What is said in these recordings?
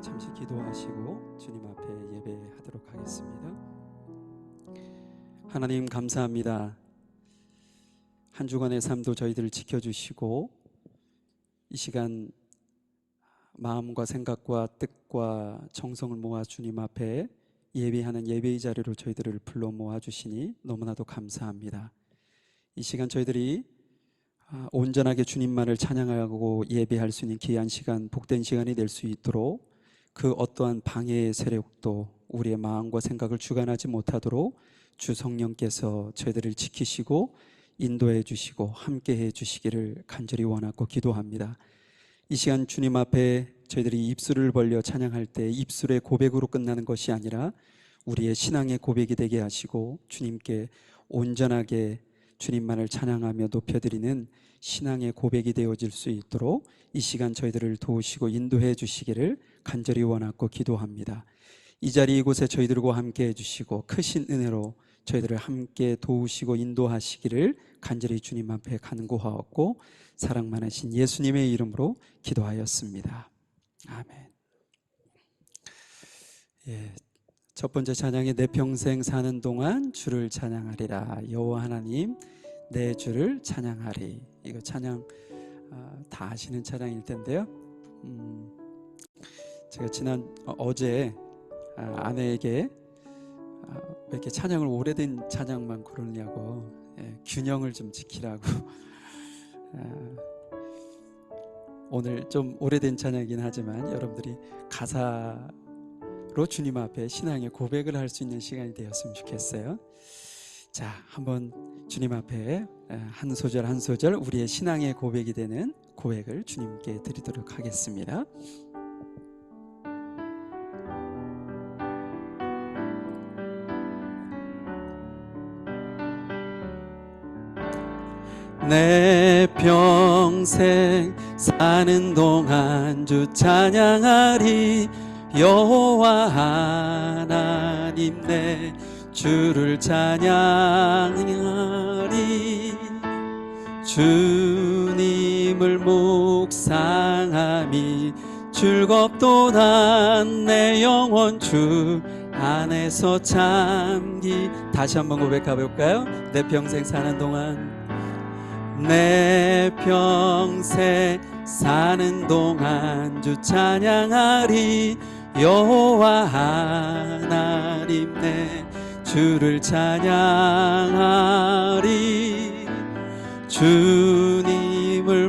잠시 기도하시고 주님 앞에 예배하도록 하겠습니다. 하나님 감사합니다. 한 주간의 삶도 저희들을 지켜주시고 이 시간 마음과 생각과 뜻과 정성을 모아 주님 앞에 예배하는 예배의 자리로 저희들을 불러 모아주시니 너무나도 감사합니다. 이 시간 저희들이 온전하게 주님만을 찬양하고 예배할 수 있는 귀한 시간, 복된 시간이 될 수 있도록 그 어떠한 방해의 세력도 우리의 마음과 생각을 주관하지 못하도록 주 성령께서 저희들을 지키시고 인도해 주시고 함께해 주시기를 간절히 원하고 기도합니다. 이 시간 주님 앞에 저희들이 입술을 벌려 찬양할 때 입술의 고백으로 끝나는 것이 아니라 우리의 신앙의 고백이 되게 하시고 주님께 온전하게 주님만을 찬양하며 높여드리는 신앙의 고백이 되어질 수 있도록 이 시간 저희들을 도우시고 인도해 주시기를 간절히 원하고 기도합니다. 이 자리 이곳에 저희들과 함께 해주시고 크신 은혜로 저희들을 함께 도우시고 인도하시기를 간절히 주님 앞에 간구하옵고 사랑 많으신 예수님의 이름으로 기도하였습니다. 아멘. 첫 번째 찬양이 내 평생 사는 동안 주를 찬양하리라. 여호와 하나님 내 주를 찬양하리. 이거 찬양 다 아시는 찬양일 텐데요. 제가 어제 아내에게 왜 이렇게 찬양을 오래된 찬양만 고르냐고, 균형을 좀 지키라고. 오늘 좀 오래된 찬양이긴 하지만 여러분들이 가사로 주님 앞에 신앙의 고백을 할 수 있는 시간이 되었으면 좋겠어요. 자, 한번 주님 앞에 한 소절 한 소절 우리의 신앙의 고백이 되는 고백을 주님께 드리도록 하겠습니다. 내 평생 사는 동안 주 찬양하리. 여호와 하나님 내 주를 찬양하리. 주님을 묵상함이 즐겁도다. 내 영혼 주 안에서 잠기. 다시 한번 고백해 볼까요? 내 평생 사는 동안, 내 평생 사는 동안 주 찬양하리. 여호와 하나님 내 주를 찬양하리. 주님을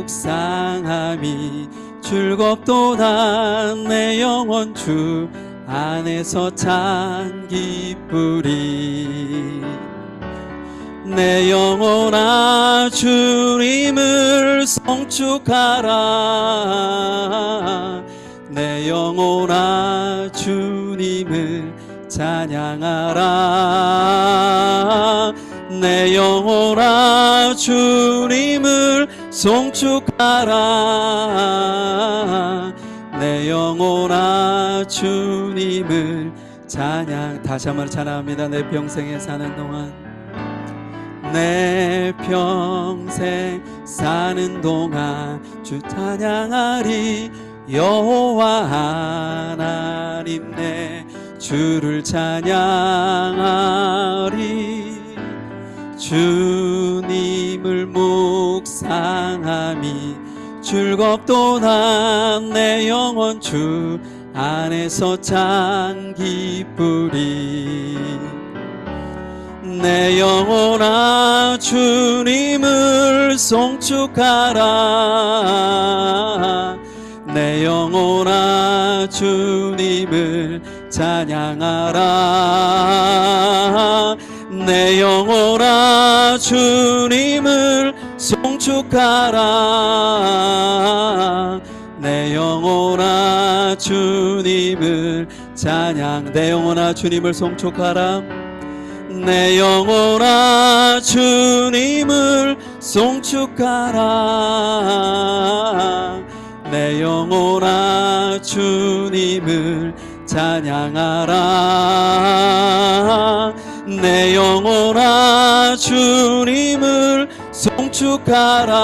묵상함이 즐겁도다. 내 영혼 주 안에서 찬 기쁘리. 내 영혼아 주님을 송축하라. 내 영혼아 주님을 찬양하라. 내 영혼아 주님을 송축하라. 내 영혼아 주님을 찬양. 다시 한번 찬양합니다. 내 평생에 사는 동안, 내 평생 사는 동안 주 찬양하리. 여호와 하나님 내 주를 찬양하리. 주님을 묵상함이 즐겁도다. 내 영혼 주 안에서 찬 기쁘리. 내 영혼아 주님을 송축하라. 내 영혼아 주님을 찬양하라. 내 영혼아 주님을 송축하라. 내 영혼아 주님을 찬양. 내 영혼아 주님을 송축하라. 내 영혼아 주님을 송축하라. 내 영혼아 주님을 찬양하라. 내 영혼아 주님을 송축하라.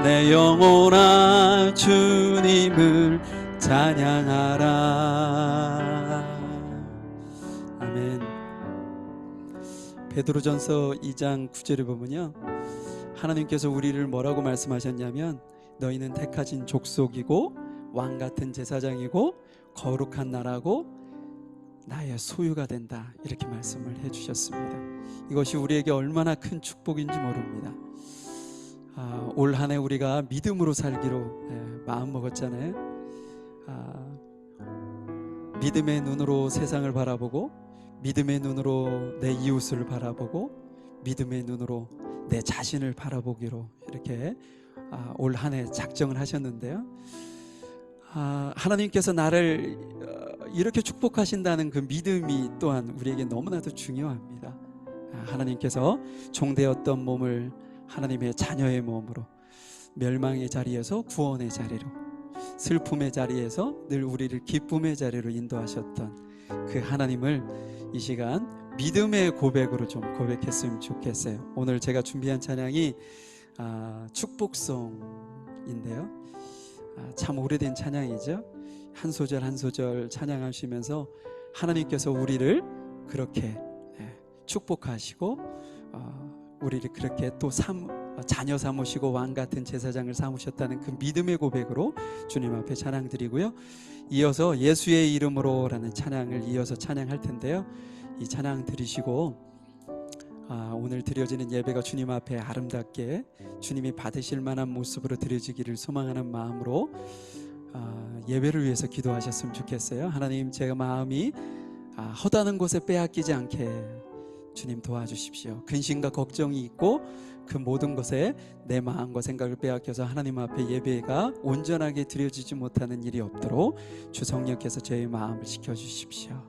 내 영혼아 주님을 찬양하라. 아멘. 베드로전서 2장 9절에 보면요, 하나님께서 우리를 뭐라고 말씀하셨냐면 너희는 택하신 족속이고 왕같은 제사장이고 거룩한 나라고 나의 소유가 된다, 이렇게 말씀을 해주셨습니다. 이것이 우리에게 얼마나 큰 축복인지 모릅니다. 올 한 해 우리가 믿음으로 살기로 마음 먹었잖아요. 믿음의 눈으로 세상을 바라보고, 믿음의 눈으로 내 이웃을 바라보고, 믿음의 눈으로 내 자신을 바라보기로 이렇게 올 한 해 작정을 하셨는데요. 하나님께서 나를 이렇게 축복하신다는 그 믿음이 또한 우리에게 너무나도 중요합니다. 하나님께서 종되었던 몸을 하나님의 자녀의 몸으로, 멸망의 자리에서 구원의 자리로, 슬픔의 자리에서 늘 우리를 기쁨의 자리로 인도하셨던 그 하나님을 이 시간 믿음의 고백으로 좀 고백했으면 좋겠어요. 오늘 제가 준비한 찬양이 축복송인데요, 참 오래된 찬양이죠. 한 소절 한 소절 찬양하시면서 하나님께서 우리를 그렇게 축복하시고 우리를 그렇게 또 자녀 삼으시고 왕같은 제사장을 삼으셨다는 그 믿음의 고백으로 주님 앞에 찬양 드리고요, 이어서 예수의 이름으로 라는 찬양을 이어서 찬양할 텐데요, 이 찬양 들으시고 오늘 드려지는 예배가 주님 앞에 아름답게 주님이 받으실 만한 모습으로 드려지기를 소망하는 마음으로 예배를 위해서 기도하셨으면 좋겠어요. 하나님, 제가 마음이 허다는 곳에 빼앗기지 않게 주님 도와주십시오. 근심과 걱정이 있고 그 모든 것에 내 마음과 생각을 빼앗겨서 하나님 앞에 예배가 온전하게 드려지지 못하는 일이 없도록 주 성령께서 저의 마음을 지켜주십시오.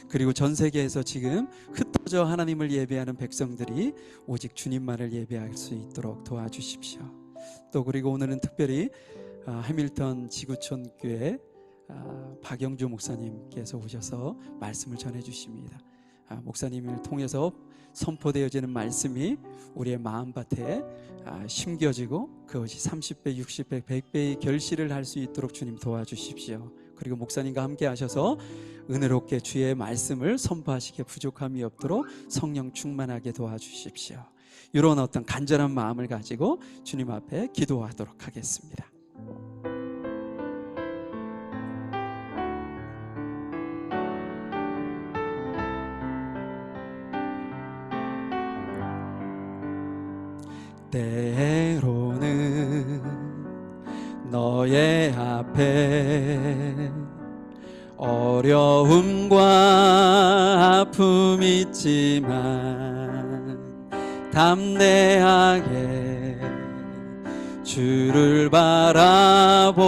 그리고 전 세계에서 지금 흩어져 하나님을 예배하는 백성들이 오직 주님만을 예배할 수 있도록 도와주십시오. 또 그리고 오늘은 특별히 해밀턴 지구촌 교회 박영주 목사님께서 오셔서 말씀을 전해 주십니다. 목사님을 통해서 선포되어지는 말씀이 우리의 마음밭에 심겨지고 그것이 30배, 60배, 100배의 결실을 할 수 있도록 주님 도와주십시오. 그리고 목사님과 함께 하셔서 은혜롭게 주의 말씀을 선포하시기에 부족함이 없도록 성령 충만하게 도와주십시오. 이런 어떤 간절한 마음을 가지고 주님 앞에 기도하도록 하겠습니다. 때로는 너의 앞에 어려움과 아픔 있지만 담대하게 주를 바라보는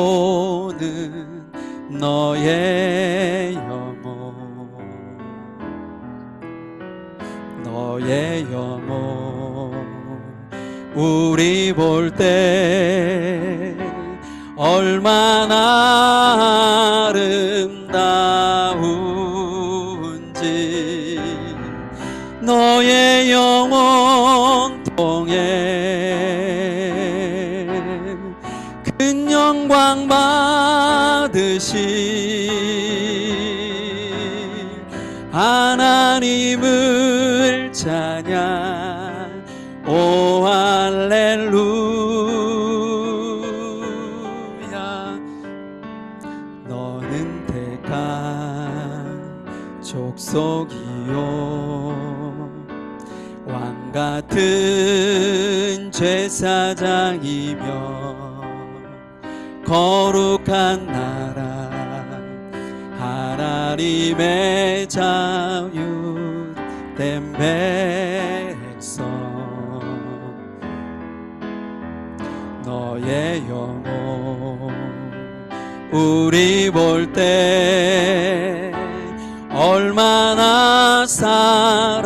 너의 영혼 우리 볼 때 얼마나 아름다운지 너의 영혼 통해 큰 영광 받으신 하나님을 찬양. 오 할렐루야. 너는 택한 족속이요 왕같은 제사장이며 거룩한 나라 하나님의 자유된 백성 너의 영혼 우리 볼 때 얼마나 사랑스러운지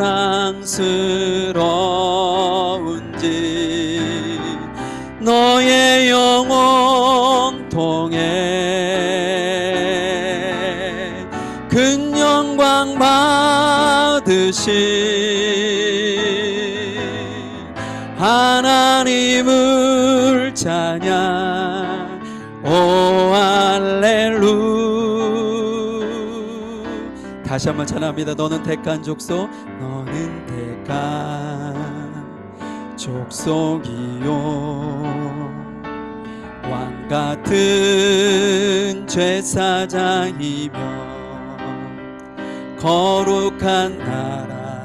너의 영혼 통해 큰 영광 받으신 하나님을 찬양. 오 할렐루. 다시 한번 찬양합니다. 너는 택한 족속, 너는 택한 족속이요, 왕같은 제사장이며 거룩한 나라,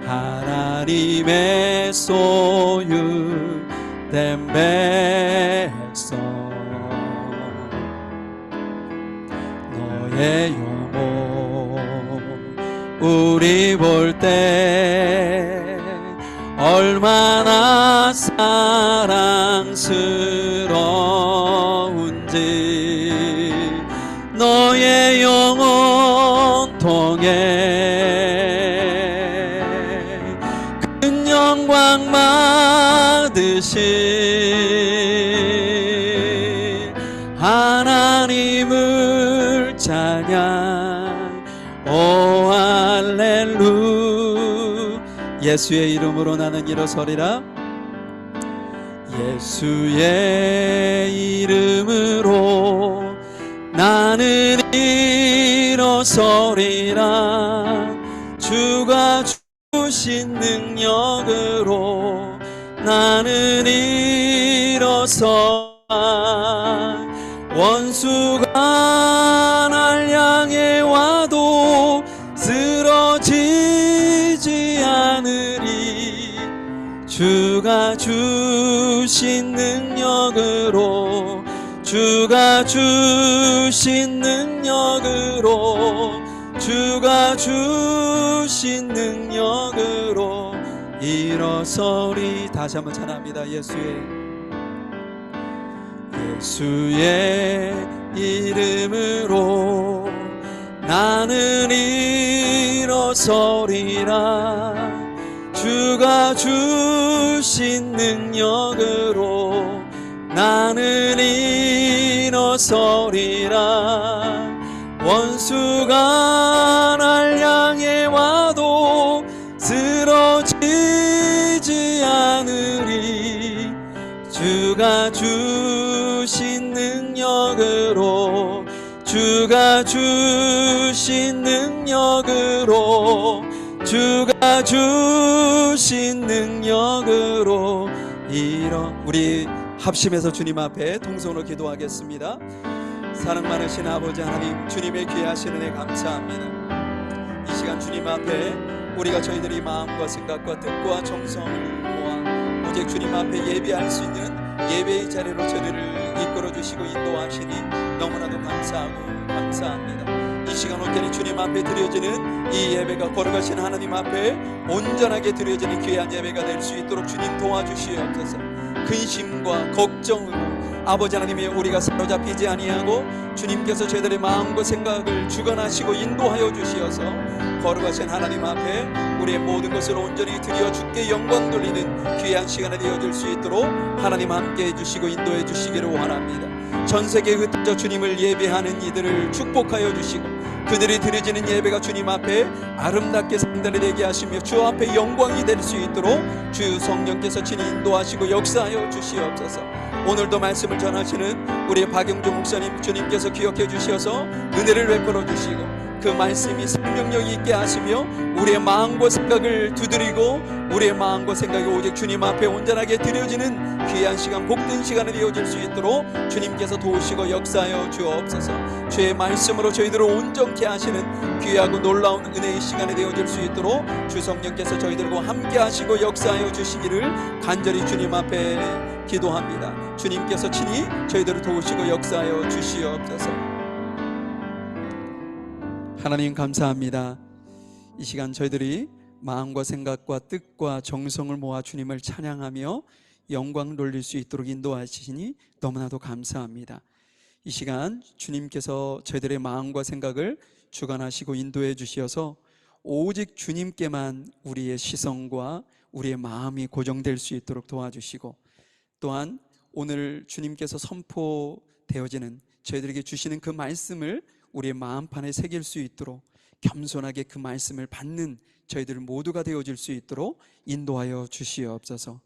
하나님의 소유된 백성. 너의 영혼 우리 볼 때 얼마나 사랑스러운지, 너의 영혼 통해 큰 영광 받으신 하나님을 찬양. 오 할렐루. 예수의 이름으로 나는 일어서리라. 예수의 이름으로 나는 일어서리라. 주가 주신 능력으로 나는 일어서 원수가 날 향해 와도 쓰러지지 않으리. 주가 주신 능력으로, 주가 주신 능력으로, 주가 주신 능력으로 일어서리. 다시 한번 찬양합니다. 예수의 이름으로 나는 일어서리라. 주가 주신 능력으로 나는 일어서리라. 원수가 날 향해 와도 쓰러지지 않으리. 주가 주신 능력으로, 주가 주신 능력으로, 주가 주신 능력으로 우리 합심해서 주님 앞에 통성으로 기도하겠습니다. 사랑 많으신 아버지 하나님, 주님의 귀하신 은혜 감사합니다. 이 시간 주님 앞에 우리가 저희들이 마음과 생각과 뜻과 정성을 모아 오직 주님 앞에 예배할 수 있는 예배의 자리로 저희를 이끌어 주시고 인도하시니 너무나도 감사하고 감사합니다. 이 시간 온전히 주님 앞에 드려지는 이 예배가 거룩하신 하나님 앞에 온전하게 드려지는 귀한 예배가 될 수 있도록 주님 도와주시옵소서. 근심과 걱정으로 아버지 하나님의 우리가 사로잡히지 아니하고 주님께서 저희들의 마음과 생각을 주관하시고 인도하여 주시어서 거룩하신 하나님 앞에 우리의 모든 것을 온전히 드려 주께 영광 돌리는 귀한 시간이 되어질 수 있도록 하나님 함께 해주시고 인도해 주시기를 원합니다. 전세계에 흩어져 주님을 예배하는 이들을 축복하여 주시고 그들이 드려지는 예배가 주님 앞에 아름답게 상달이 되게 하시며 주 앞에 영광이 될 수 있도록 주 성령께서 친히 인도하시고 역사하여 주시옵소서. 오늘도 말씀을 전하시는 우리 박영주 목사님 주님께서 기억해 주셔서 은혜를 베풀어 주시고 그 말씀이 생명력 있게 하시며 우리의 마음과 생각을 두드리고 우리의 마음과 생각이 오직 주님 앞에 온전하게 드려지는 귀한 시간, 복된 시간이 되어질 수 있도록 주님께서 도우시고 역사하여 주옵소서. 주의 말씀으로 저희들을 온전케 하시는 귀하고 놀라운 은혜의 시간이 되어질 수 있도록 주 성령께서 저희들과 함께 하시고 역사하여 주시기를 간절히 주님 앞에 기도합니다. 주님께서 친히 저희들을 도우시고 역사하여 주시옵소서. 하나님 감사합니다. 이 시간 저희들이 마음과 생각과 뜻과 정성을 모아 주님을 찬양하며 영광 돌릴 수 있도록 인도하시니 너무나도 감사합니다. 이 시간 주님께서 저희들의 마음과 생각을 주관하시고 인도해 주시어서 오직 주님께만 우리의 시선과 우리의 마음이 고정될 수 있도록 도와주시고 또한 오늘 주님께서 선포되어지는 저희들에게 주시는 그 말씀을 우리의 마음판에 새길 수 있도록 겸손하게 그 말씀을 받는 저희들 모두가 되어질 수 있도록 인도하여 주시옵소서.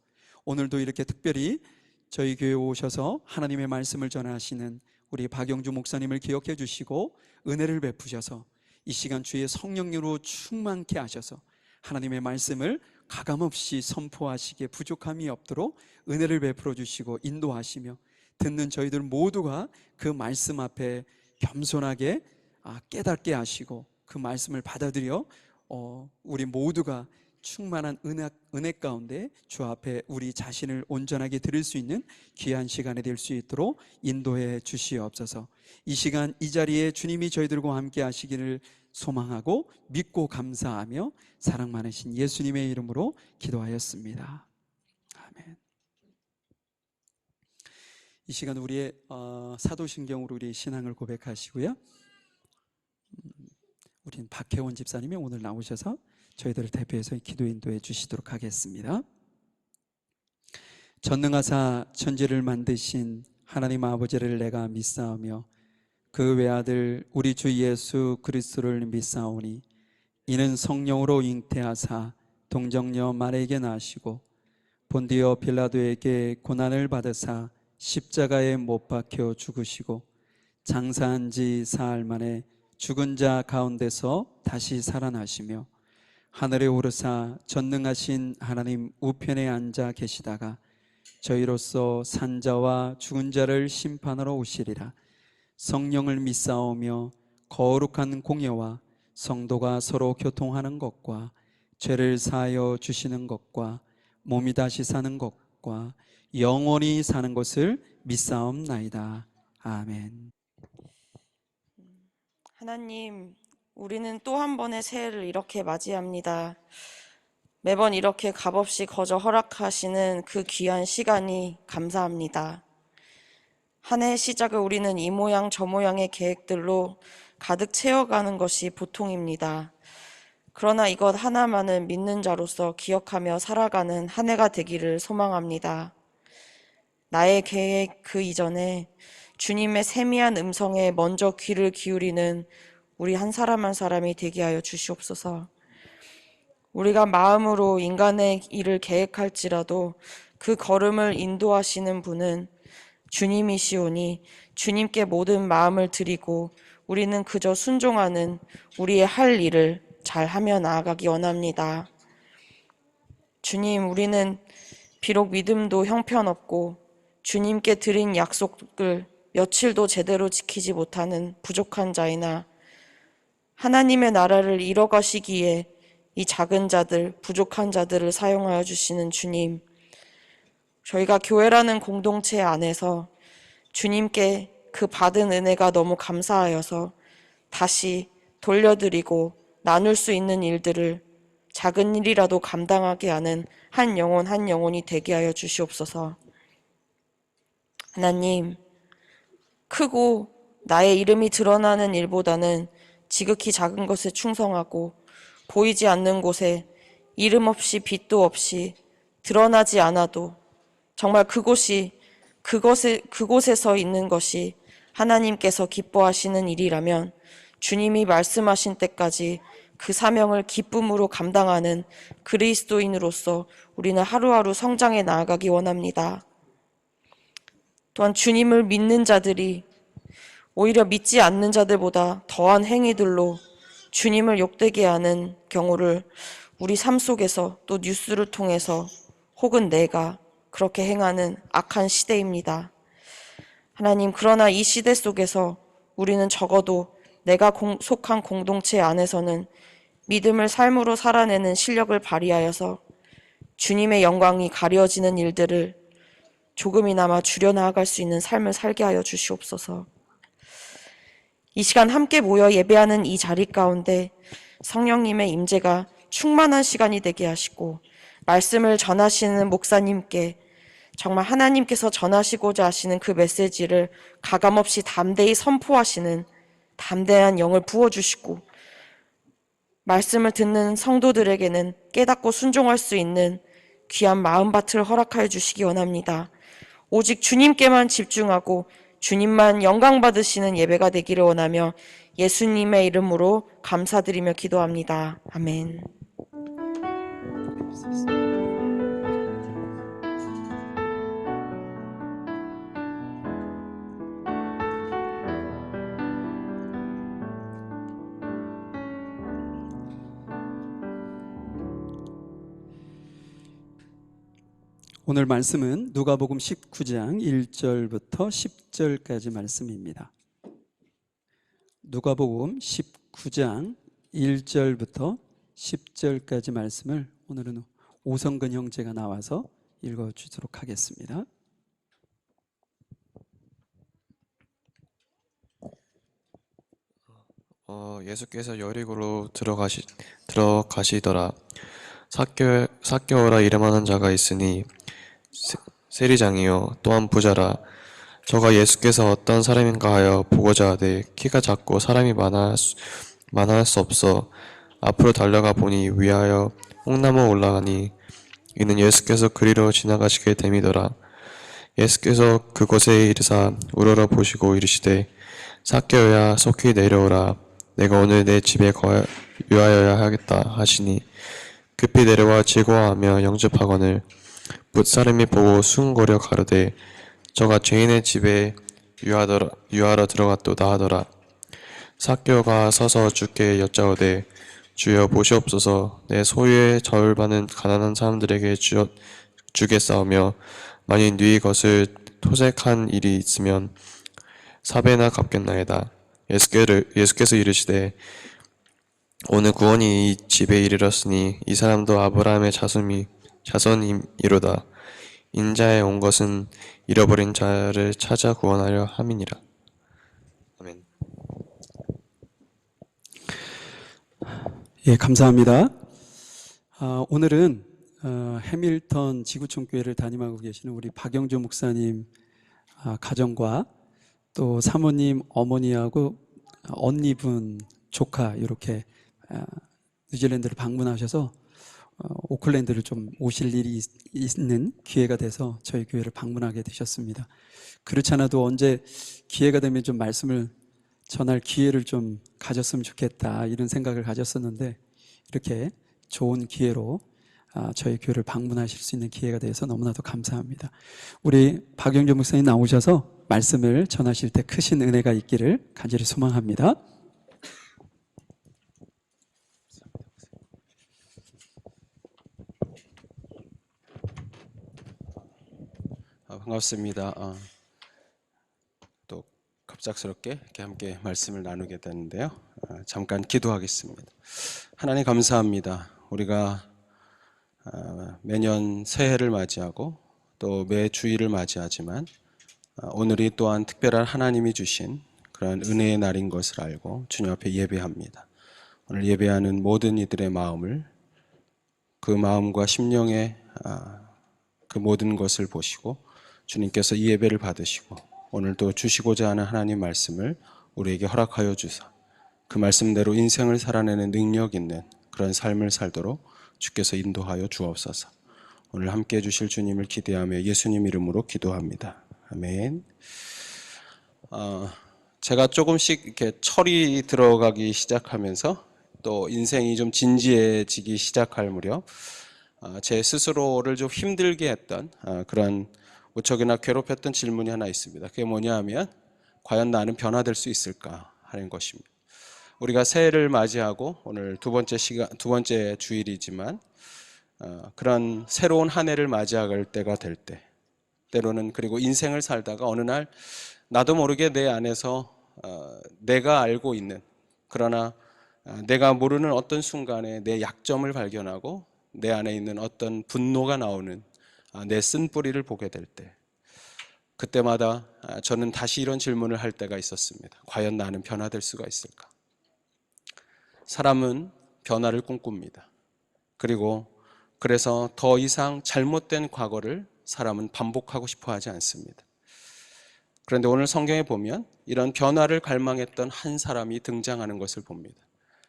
오늘도 이렇게 특별히 저희 교회에 오셔서 하나님의 말씀을 전하시는 우리 박영주 목사님을 기억해 주시고 은혜를 베푸셔서 이 시간 주의 성령으로 충만케 하셔서 하나님의 말씀을 가감없이 선포하시기에 부족함이 없도록 은혜를 베풀어 주시고 인도하시며 듣는 저희들 모두가 그 말씀 앞에 겸손하게 깨닫게 하시고 그 말씀을 받아들여 우리 모두가 충만한 은혜 가운데 주 앞에 우리 자신을 온전하게 드릴 수 있는 귀한 시간이 될 수 있도록 인도해 주시옵소서. 이 시간 이 자리에 주님이 저희들과 함께 하시기를 소망하고 믿고 감사하며 사랑 많으신 예수님의 이름으로 기도하였습니다. 아멘. 이 시간 우리의 사도신경으로 우리 신앙을 고백하시고요. 우린 박혜원 집사님이 오늘 나오셔서 저희들을 대표해서 기도 인도해 주시도록 하겠습니다. 전능하사 천지를 만드신 하나님 아버지를 내가 믿사오며 그 외아들 우리 주 예수 그리스도를 믿사오니 이는 성령으로 잉태하사 동정녀 마리아에게 나시고 본디오 빌라도에게 고난을 받으사 십자가에 못 박혀 죽으시고 장사한 지 사흘 만에 죽은 자 가운데서 다시 살아나시며 하늘에 오르사 전능하신 하나님 우편에 앉아 계시다가 저희로서 산자와 죽은 자를 심판하러 오시리라. 성령을 믿사오며 거룩한 공예와 성도가 서로 교통하는 것과 죄를 사하여 주시는 것과 몸이 다시 사는 것과 영원히 사는 것을 믿사옵나이다. 아멘. 하나님, 우리는 또 한 번의 새해를 이렇게 맞이합니다. 매번 이렇게 값없이 거저 허락하시는 그 귀한 시간이 감사합니다. 한 해의 시작을 우리는 이 모양 저 모양의 계획들로 가득 채워가는 것이 보통입니다. 그러나 이것 하나만은 믿는 자로서 기억하며 살아가는 한 해가 되기를 소망합니다. 나의 계획 그 이전에 주님의 세미한 음성에 먼저 귀를 기울이는 우리 한 사람 한 사람이 되게 하여 주시옵소서. 우리가 마음으로 인간의 일을 계획할지라도 그 걸음을 인도하시는 분은 주님이시오니 주님께 모든 마음을 드리고 우리는 그저 순종하는 우리의 할 일을 잘하며 나아가기 원합니다. 주님, 우리는 비록 믿음도 형편없고 주님께 드린 약속을 며칠도 제대로 지키지 못하는 부족한 자이나 하나님의 나라를 이뤄가시기에 이 작은 자들, 부족한 자들을 사용하여 주시는 주님, 저희가 교회라는 공동체 안에서 주님께 그 받은 은혜가 너무 감사하여서 다시 돌려드리고 나눌 수 있는 일들을 작은 일이라도 감당하게 하는 한 영혼 한 영혼이 되게 하여 주시옵소서. 하나님, 크고 나의 이름이 드러나는 일보다는 지극히 작은 것에 충성하고 보이지 않는 곳에 이름 없이 빛도 없이 드러나지 않아도 정말 그곳에서 있는 것이 하나님께서 기뻐하시는 일이라면 주님이 말씀하신 때까지 그 사명을 기쁨으로 감당하는 그리스도인으로서 우리는 하루하루 성장해 나아가기 원합니다. 또한 주님을 믿는 자들이 오히려 믿지 않는 자들보다 더한 행위들로 주님을 욕되게 하는 경우를 우리 삶 속에서 또 뉴스를 통해서 혹은 내가 그렇게 행하는 악한 시대입니다. 하나님, 그러나 이 시대 속에서 우리는 적어도 내가 속한 공동체 안에서는 믿음을 삶으로 살아내는 실력을 발휘하여서 주님의 영광이 가려지는 일들을 조금이나마 줄여나아갈 수 있는 삶을 살게 하여 주시옵소서. 이 시간 함께 모여 예배하는 이 자리 가운데 성령님의 임재가 충만한 시간이 되게 하시고 말씀을 전하시는 목사님께 정말 하나님께서 전하시고자 하시는 그 메시지를 가감없이 담대히 선포하시는 담대한 영을 부어주시고 말씀을 듣는 성도들에게는 깨닫고 순종할 수 있는 귀한 마음밭을 허락하여 주시기 원합니다. 오직 주님께만 집중하고 주님만 영광 받으시는 예배가 되기를 원하며 예수님의 이름으로 감사드리며 기도합니다. 아멘. 오늘 말씀은 누가복음 19장 1절부터 10절까지 말씀입니다. 누가복음 19장 1절부터 10절까지 말씀을 오늘은 오성근 형제가 나와서 읽어주도록 하겠습니다. 예수께서 여리고로 들어가시더라. 삭개오라 이름하는 자가 있으니 세리장이요 또한 부자라. 저가 예수께서 어떤 사람인가 하여 보고자 하되 키가 작고 사람이 많아 수 없어 앞으로 달려가 보니 위하여 뽕나무 올라가니 이는 예수께서 그리로 지나가시게 됨이더라. 예수께서 그곳에 이르사 우러러 보시고 이르시되 삭개오야 속히 내려오라. 내가 오늘 내 집에 유하여야 하겠다 하시니 급히 내려와 즐거워하며 영접하거늘 뭇사람이 보고 수군거려 가로되 저가 죄인의 집에 유하러 들어갔도다 하더라. 삭개오가 서서 주께 여짜오되 주여 보시옵소서. 내 소유의 절반은 가난한 사람들에게 주겠사오며 만일 네 것을 토색한 일이 있으면 4배나 갚겠나이다. 예수께서 이르시되 오늘 구원이 이 집에 이르렀으니 이 사람도 아브라함의 자손이로다. 인자에 온 것은 잃어버린 자를 찾아 구원하려 함이니라. 아멘. 예, 감사합니다. 오늘은 해밀턴 지구촌교회를 담임하고 계시는 우리 박영조 목사님 가정과 또 사모님 어머니하고 언니분 조카 이렇게 뉴질랜드를 방문하셔서 오클랜드를 좀 오실 일이 있는 기회가 돼서 저희 교회를 방문하게 되셨습니다. 그렇지 않아도 언제 기회가 되면 좀 말씀을 전할 기회를 좀 가졌으면 좋겠다 이런 생각을 가졌었는데 이렇게 좋은 기회로 저희 교회를 방문하실 수 있는 기회가 돼서 너무나도 감사합니다. 우리 박영조 목사님 나오셔서 말씀을 전하실 때 크신 은혜가 있기를 간절히 소망합니다. 반갑습니다. 또 갑작스럽게 이렇게 함께 말씀을 나누게 되는데요. 잠깐 기도하겠습니다. 하나님 감사합니다. 우리가 매년 새해를 맞이하고 또 매 주일을 맞이하지만 오늘이 또한 특별한 하나님이 주신 그런 은혜의 날인 것을 알고 주님 앞에 예배합니다. 오늘 예배하는 모든 이들의 마음을 그 마음과 심령의 그 모든 것을 보시고 주님께서 이 예배를 받으시고 오늘도 주시고자 하는 하나님 말씀을 우리에게 허락하여 주사 그 말씀대로 인생을 살아내는 능력 있는 그런 삶을 살도록 주께서 인도하여 주옵소서. 오늘 함께해 주실 주님을 기대하며 예수님 이름으로 기도합니다. 아멘. 제가 조금씩 이렇게 철이 들어가기 시작하면서 또 인생이 좀 진지해지기 시작할 무렵 제 스스로를 좀 힘들게 했던 그런 무척이나 괴롭혔던 질문이 하나 있습니다. 그게 뭐냐 하면 과연 나는 변화될 수 있을까 하는 것입니다. 우리가 새해를 맞이하고 오늘 두 번째 주일이지만 그런 새로운 한 해를 맞이할 때가 될 때 때로는 그리고 인생을 살다가 어느 날 나도 모르게 내 안에서 내가 알고 있는 그러나 내가 모르는 어떤 순간에 내 약점을 발견하고 내 안에 있는 어떤 분노가 나오는 내 쓴뿌리를 보게 될 때 그때마다 저는 다시 이런 질문을 할 때가 있었습니다. 과연 나는 변화될 수가 있을까? 사람은 변화를 꿈꿉니다. 그리고 그래서 더 이상 잘못된 과거를 사람은 반복하고 싶어 하지 않습니다. 그런데 오늘 성경에 보면 이런 변화를 갈망했던 한 사람이 등장하는 것을 봅니다.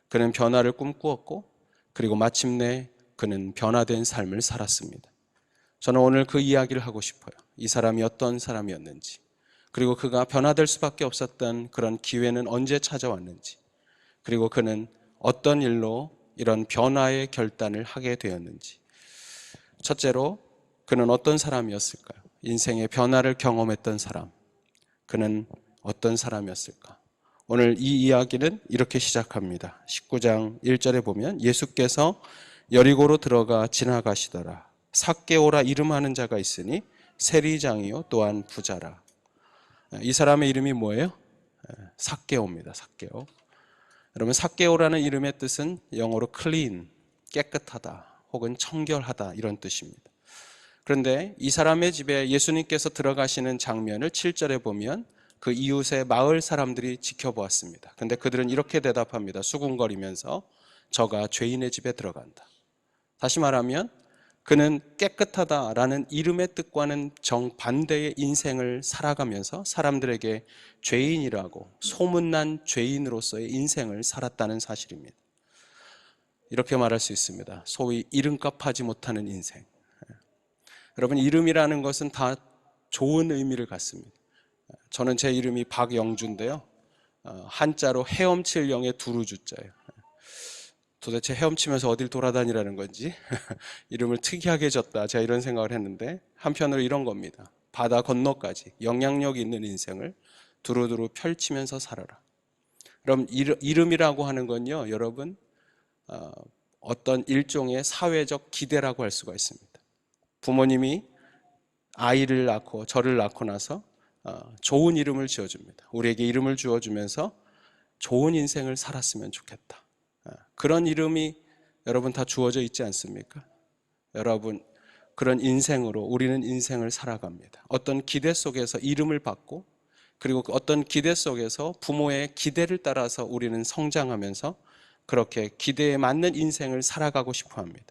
그는 변화를 꿈꾸었고 그리고 마침내 그는 변화된 삶을 살았습니다. 저는 오늘 그 이야기를 하고 싶어요. 이 사람이 어떤 사람이었는지, 그리고 그가 변화될 수밖에 없었던 그런 기회는 언제 찾아왔는지, 그리고 그는 어떤 일로 이런 변화의 결단을 하게 되었는지. 첫째로 그는 어떤 사람이었을까요? 인생의 변화를 경험했던 사람. 그는 어떤 사람이었을까? 오늘 이 이야기는 이렇게 시작합니다. 19장 1절에 보면 예수께서 여리고로 들어가 지나가시더라. 삭개오라 이름하는 자가 있으니 세리장이요 또한 부자라. 이 사람의 이름이 뭐예요? 삭개오입니다. 삭개오. 여러분, 삭개오라는 이름의 뜻은 영어로 clean, 깨끗하다 혹은 청결하다 이런 뜻입니다. 그런데 이 사람의 집에 예수님께서 들어가시는 장면을 7절에 보면 그 이웃의 마을 사람들이 지켜보았습니다. 그런데 그들은 이렇게 대답합니다. 수군거리면서 저가 죄인의 집에 들어간다. 다시 말하면 그는 깨끗하다라는 이름의 뜻과는 정반대의 인생을 살아가면서 사람들에게 죄인이라고 소문난 죄인으로서의 인생을 살았다는 사실입니다. 이렇게 말할 수 있습니다. 소위 이름값 하지 못하는 인생. 여러분, 이름이라는 것은 다 좋은 의미를 갖습니다. 저는 제 이름이 박영주인데요. 한자로 헤엄칠 영의 두루주자예요. 도대체 헤엄치면서 어딜 돌아다니라는 건지 이름을 특이하게 졌다, 제가 이런 생각을 했는데, 한편으로 이런 겁니다. 바다 건너까지 영향력 있는 인생을 두루두루 펼치면서 살아라. 그럼 이름이라고 하는 건요, 여러분, 어떤 일종의 사회적 기대라고 할 수가 있습니다. 부모님이 아이를 낳고 저를 낳고 나서 좋은 이름을 지어줍니다. 우리에게 이름을 주어주면서 좋은 인생을 살았으면 좋겠다. 그런 이름이 여러분 다 주어져 있지 않습니까? 여러분, 그런 인생으로 우리는 인생을 살아갑니다. 어떤 기대 속에서 이름을 받고, 그리고 어떤 기대 속에서 부모의 기대를 따라서 우리는 성장하면서 그렇게 기대에 맞는 인생을 살아가고 싶어 합니다.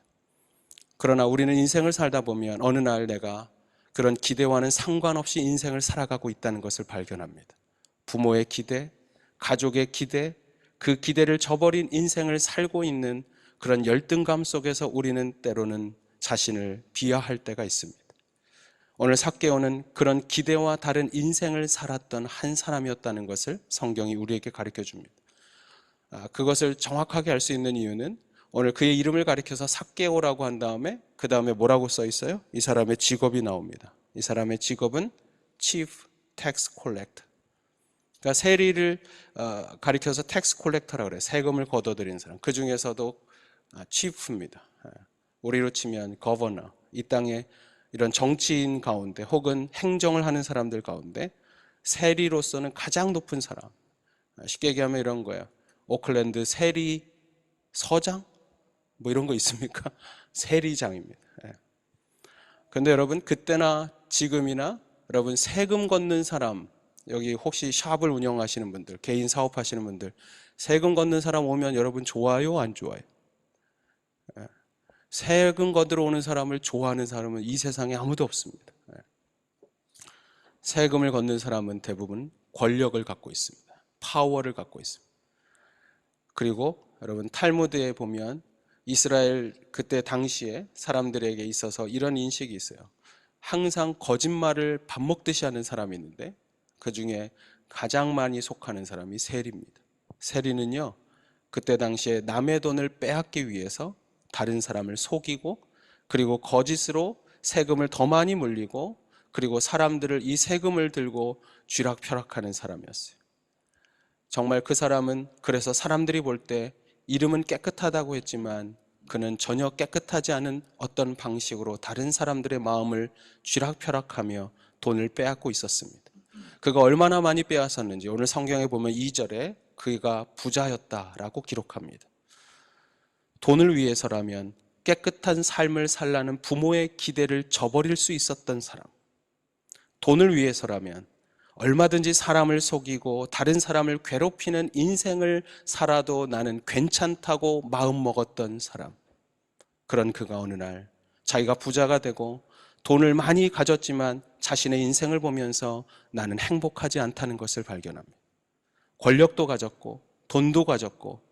그러나 우리는 인생을 살다 보면 어느 날 내가 그런 기대와는 상관없이 인생을 살아가고 있다는 것을 발견합니다. 부모의 기대, 가족의 기대, 그 기대를 저버린 인생을 살고 있는 그런 열등감 속에서 우리는 때로는 자신을 비하할 때가 있습니다. 오늘 삭개오는 그런 기대와 다른 인생을 살았던 한 사람이었다는 것을 성경이 우리에게 가르쳐 줍니다. 그것을 정확하게 알 수 있는 이유는 오늘 그의 이름을 가리켜서 삭개오라고 한 다음에 그 다음에 뭐라고 써 있어요? 이 사람의 직업이 나옵니다. 이 사람의 직업은 Chief Tax Collector. 그러니까 세리를 가리켜서 텍스 콜렉터라고 그래요. 세금을 걷어들이는 사람. 그 중에서도 치프입니다. 우리로 치면 거버너. 이 땅에 이런 정치인 가운데 혹은 행정을 하는 사람들 가운데 세리로서는 가장 높은 사람. 쉽게 얘기하면 이런 거예요. 오클랜드 세리 서장? 뭐 이런 거 있습니까? 세리장입니다. 그런데 여러분, 그때나 지금이나 여러분 세금 걷는 사람, 여기 혹시 샵을 운영하시는 분들, 개인 사업하시는 분들, 세금 걷는 사람 오면 여러분 좋아요, 안 좋아요? 세금 걷으러 오는 사람을 좋아하는 사람은 이 세상에 아무도 없습니다. 세금을 걷는 사람은 대부분 권력을 갖고 있습니다. 파워를 갖고 있습니다. 그리고 여러분, 탈무드에 보면 이스라엘 그때 당시에 사람들에게 있어서 이런 인식이 있어요. 항상 거짓말을 밥 먹듯이 하는 사람이 있는데 그 중에 가장 많이 속하는 사람이 세리입니다. 세리는요, 그때 당시에 남의 돈을 빼앗기 위해서 다른 사람을 속이고, 그리고 거짓으로 세금을 더 많이 물리고, 그리고 사람들을 이 세금을 들고 쥐락펴락하는 사람이었어요. 정말 그 사람은 그래서 사람들이 볼 때 이름은 깨끗하다고 했지만 그는 전혀 깨끗하지 않은 어떤 방식으로 다른 사람들의 마음을 쥐락펴락하며 돈을 빼앗고 있었습니다. 그가 얼마나 많이 빼앗았는지 오늘 성경에 보면 2절에 그가 부자였다라고 기록합니다. 돈을 위해서라면 깨끗한 삶을 살라는 부모의 기대를 저버릴 수 있었던 사람, 돈을 위해서라면 얼마든지 사람을 속이고 다른 사람을 괴롭히는 인생을 살아도 나는 괜찮다고 마음먹었던 사람, 그런 그가 어느 날 자기가 부자가 되고 돈을 많이 가졌지만 자신의 인생을 보면서 나는 행복하지 않다는 것을 발견합니다. 권력도 가졌고 돈도 가졌고,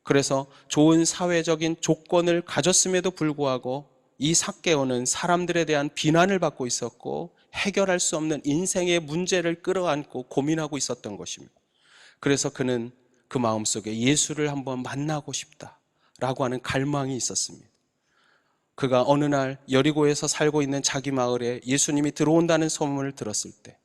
그래서 좋은 사회적인 조건을 가졌음에도 불구하고 이 삭개오는 사람들에 대한 비난을 받고 있었고 해결할 수 없는 인생의 문제를 끌어안고 고민하고 있었던 것입니다. 그래서 그는 그 마음속에 예수를 한번 만나고 싶다라고 하는 갈망이 있었습니다. 그가 어느 날 여리고에서 살고 있는 자기 마을에 예수님이 들어온다는 소문을 들었을 때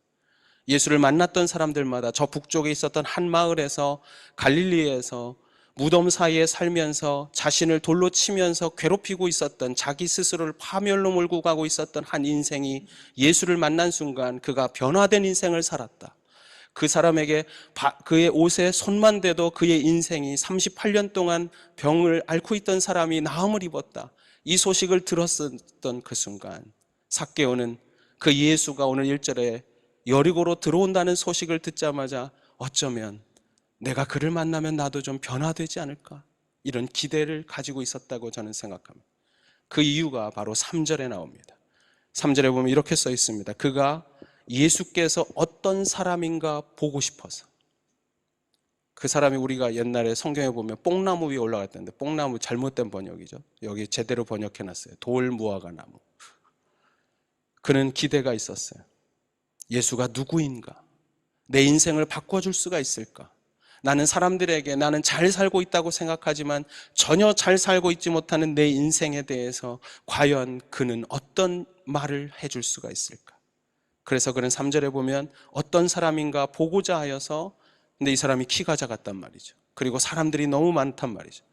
예수를 만났던 사람들마다 저 북쪽에 있었던 한 마을에서 갈릴리에서 무덤 사이에 살면서 자신을 돌로 치면서 괴롭히고 있었던, 자기 스스로를 파멸로 몰고 가고 있었던 한 인생이 예수를 만난 순간 그가 변화된 인생을 살았다. 그 사람에게 그의 옷에 손만 대도 그의 인생이 38년 동안 병을 앓고 있던 사람이 나음을 입었다. 이 소식을 들었었던 그 순간 삭개오는 그 예수가 오늘 1절에 여리고로 들어온다는 소식을 듣자마자 어쩌면 내가 그를 만나면 나도 좀 변화되지 않을까, 이런 기대를 가지고 있었다고 저는 생각합니다. 그 이유가 바로 3절에 나옵니다. 3절에 보면 이렇게 써 있습니다. 그가 예수께서 어떤 사람인가 보고 싶어서. 그 사람이 우리가 옛날에 성경에 보면 뽕나무 위에 올라갔다는데, 뽕나무 잘못된 번역이죠. 여기 제대로 번역해놨어요. 돌 무화과 나무. 그는 기대가 있었어요. 예수가 누구인가? 내 인생을 바꿔줄 수가 있을까? 나는 사람들에게 나는 잘 살고 있다고 생각하지만 전혀 잘 살고 있지 못하는 내 인생에 대해서 과연 그는 어떤 말을 해줄 수가 있을까? 그래서 그는 3절에 보면 어떤 사람인가 보고자 하여서, 근데 이 사람이 키가 작았단 말이죠. 그리고 사람들이 너무 많단 말이죠.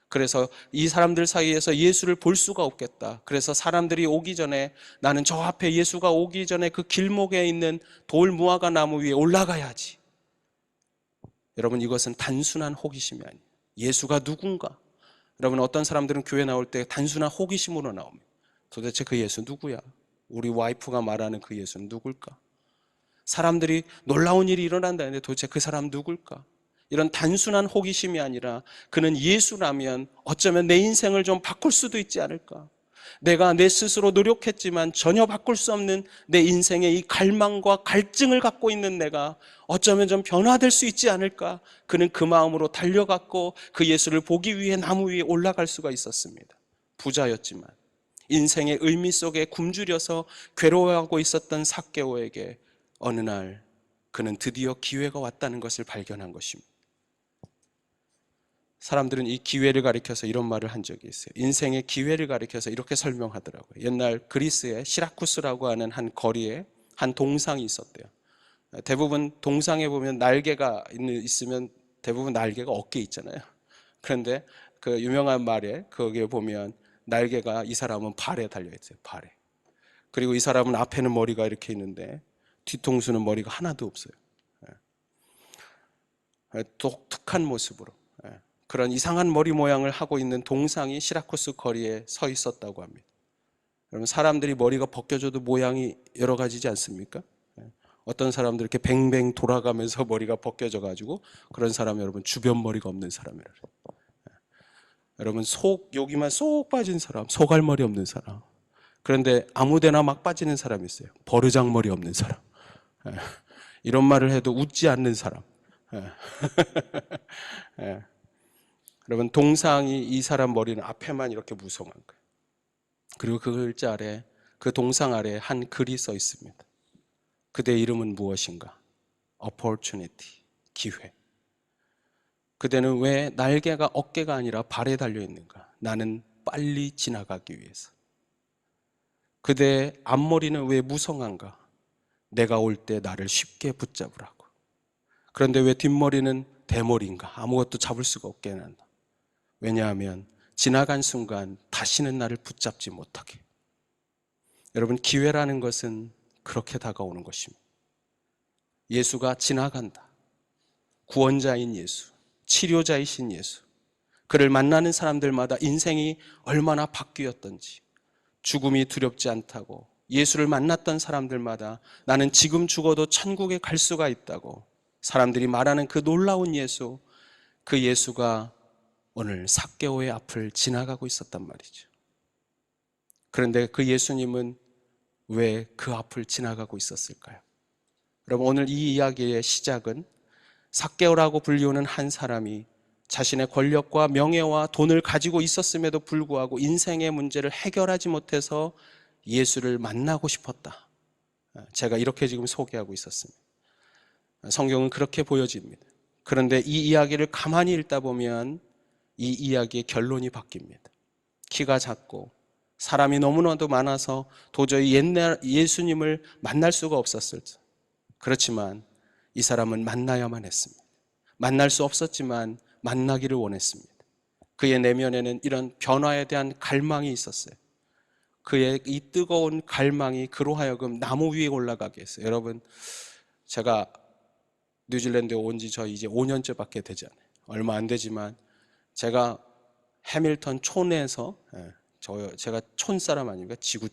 그래서 이 사람들 사이에서 예수를 볼 수가 없겠다. 그래서 사람들이 오기 전에, 나는 저 앞에 예수가 오기 전에 그 길목에 있는 돌 무화과 나무 위에 올라가야지. 여러분, 이것은 단순한 호기심이 아니에요. 예수가 누군가? 여러분, 어떤 사람들은 교회 나올 때 단순한 호기심으로 나옵니다. 도대체 그 예수 누구야? 우리 와이프가 말하는 그 예수는 누굴까? 사람들이 놀라운 일이 일어난다는데 도대체 그 사람 누굴까? 이런 단순한 호기심이 아니라 그는 예수라면 어쩌면 내 인생을 좀 바꿀 수도 있지 않을까? 내가 내 스스로 노력했지만 전혀 바꿀 수 없는 내 인생의 이 갈망과 갈증을 갖고 있는 내가 어쩌면 좀 변화될 수 있지 않을까? 그는 그 마음으로 달려갔고 그 예수를 보기 위해 나무 위에 올라갈 수가 있었습니다. 부자였지만 인생의 의미 속에 굶주려서 괴로워하고 있었던 삭개오에게 어느 날 그는 드디어 기회가 왔다는 것을 발견한 것입니다. 사람들은 이 기회를 가리켜서 이런 말을 한 적이 있어요. 인생의 기회를 가리켜서 이렇게 설명하더라고요. 옛날 그리스의 시라쿠스라고 하는 한 거리에 한 동상이 있었대요. 대부분 동상에 보면 날개가 있으면 대부분 날개가 어깨에 있잖아요. 그런데 그 유명한 말에 거기에 보면 날개가, 이 사람은 발에 달려있어요. 발에. 그리고 이 사람은 앞에는 머리가 이렇게 있는데 뒤통수는 머리가 하나도 없어요. 독특한 모습으로 그런 이상한 머리 모양을 하고 있는 동상이 시라쿠스 거리에 서 있었다고 합니다. 여러분, 사람들이 머리가 벗겨져도 모양이 여러 가지지 않습니까? 어떤 사람들 이렇게 뱅뱅 돌아가면서 머리가 벗겨져 가지고, 그런 사람 여러분 주변 머리가 없는 사람이라고. 여러분, 여기만 쏙 빠진 사람, 소갈머리 없는 사람. 그런데 아무데나 막 빠지는 사람이 있어요. 버르장머리 없는 사람. 이런 말을 해도 웃지 않는 사람. 여러분, 동상이 이 사람 머리는 앞에만 이렇게 무성한 거예요. 그리고 그 글자 아래, 그 동상 아래 한 글이 써 있습니다. 그대의 이름은 무엇인가? Opportunity, 기회. 그대는 왜 날개가 어깨가 아니라 발에 달려 있는가? 나는 빨리 지나가기 위해서. 그대의 앞머리는 왜 무성한가? 내가 올 때 나를 쉽게 붙잡으라고. 그런데 왜 뒷머리는 대머리인가? 아무것도 잡을 수가 없게 해난다. 왜냐하면 지나간 순간 다시는 나를 붙잡지 못하게. 여러분, 기회라는 것은 그렇게 다가오는 것입니다. 예수가 지나간다. 구원자인 예수, 치료자이신 예수, 그를 만나는 사람들마다 인생이 얼마나 바뀌었던지, 죽음이 두렵지 않다고 예수를 만났던 사람들마다 나는 지금 죽어도 천국에 갈 수가 있다고 사람들이 말하는 그 놀라운 예수, 그 예수가 오늘 삭개오의 앞을 지나가고 있었단 말이죠. 그런데 그 예수님은 왜 그 앞을 지나가고 있었을까요? 여러분, 오늘 이 이야기의 시작은 삭개오라고 불리우는 한 사람이 자신의 권력과 명예와 돈을 가지고 있었음에도 불구하고 인생의 문제를 해결하지 못해서 예수를 만나고 싶었다. 제가 이렇게 지금 소개하고 있었습니다. 성경은 그렇게 보여집니다. 그런데 이 이야기를 가만히 읽다 보면 이 이야기의 결론이 바뀝니다. 키가 작고 사람이 너무나도 많아서 도저히 옛날 예수님을 만날 수가 없었을 때, 그렇지만 이 사람은 만나야만 했습니다. 만날 수 없었지만 만나기를 원했습니다. 그의 내면에는 이런 변화에 대한 갈망이 있었어요. 그의 이 뜨거운 갈망이 그로 하여금 나무 위에 올라가게 했어요. 여러분, 제가 뉴질랜드에 온 지 저 이제 5년째밖에 되지 않아요. 얼마 안 되지만 제가 해밀턴 촌에서, 제가 촌사람 아닙니까? 지구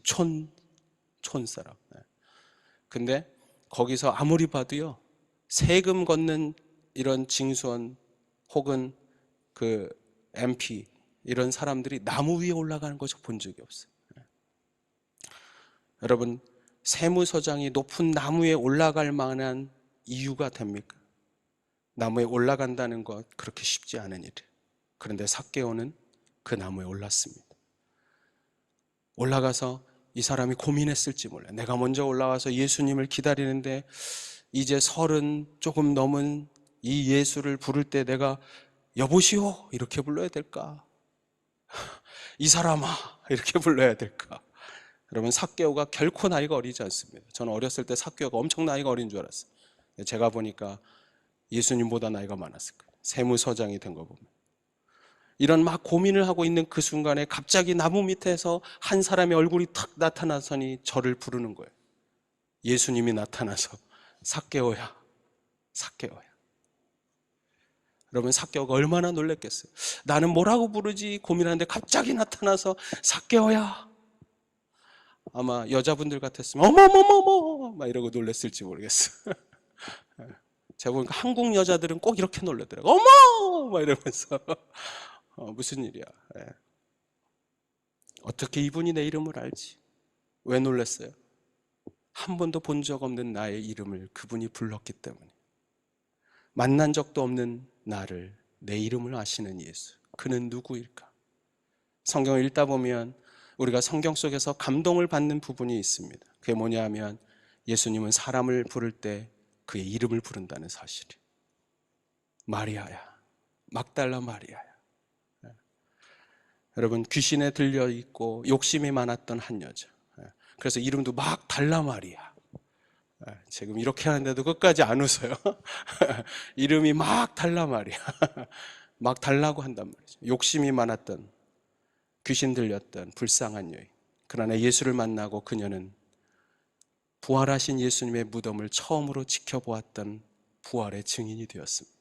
촌사람. 근데 거기서 아무리 봐도요, 세금 걷는 이런 징수원 혹은 그 MP 이런 사람들이 나무 위에 올라가는 거 저 본 적이 없어요. 여러분, 세무서장이 높은 나무에 올라갈 만한 이유가 됩니까? 나무에 올라간다는 것 그렇게 쉽지 않은 일이에요. 그런데 삭개오는 그 나무에 올랐습니다. 올라가서 이 사람이 고민했을지 몰라요. 내가 먼저 올라가서 예수님을 기다리는데 이제 30 조금 넘은 이 예수를 부를 때 내가 여보시오 이렇게 불러야 될까? 이 사람아 이렇게 불러야 될까? 여러분, 삭개오가 결코 나이가 어리지 않습니다. 저는 어렸을 때 삭개오가 엄청 나이가 어린 줄 알았어요. 제가 보니까 예수님보다 나이가 많았을 거예요. 세무서장이 된 거 보면. 이런 막 고민을 하고 있는 그 순간에 갑자기 나무 밑에서 한 사람의 얼굴이 탁 나타나서니 저를 부르는 거예요. 예수님이 나타나서 삭개오야, 삭개오야. 여러분, 삭개오가 얼마나 놀랐겠어요. 나는 뭐라고 부르지 고민하는데 갑자기 나타나서 삭개오야. 아마 여자분들 같았으면 어머머머머 막 이러고 놀랐을지 모르겠어요. 제가 보니까 한국 여자들은 꼭 이렇게 놀라더라고요. 어머! 막 이러면서 무슨 일이야. 어떻게 이분이 내 이름을 알지? 왜 놀랐어요? 한 번도 본 적 없는 나의 이름을 그분이 불렀기 때문에. 만난 적도 없는 나를, 내 이름을 아시는 예수. 그는 누구일까? 성경을 읽다 보면 우리가 성경 속에서 감동을 받는 부분이 있습니다. 그게 뭐냐 하면 예수님은 사람을 부를 때 그의 이름을 부른다는 사실이에요. 마리아야, 막달라 마리아야. 여러분, 귀신에 들려 있고 욕심이 많았던 한 여자. 그래서 이름도 막달라 마리아. 지금 이렇게 하는데도 끝까지 안 웃어요. 이름이 막달라 마리아. 막 달라고 한단 말이죠. 욕심이 많았던, 귀신 들렸던 불쌍한 여인. 그러나 예수를 만나고 그녀는 부활하신 예수님의 무덤을 처음으로 지켜보았던 부활의 증인이 되었습니다.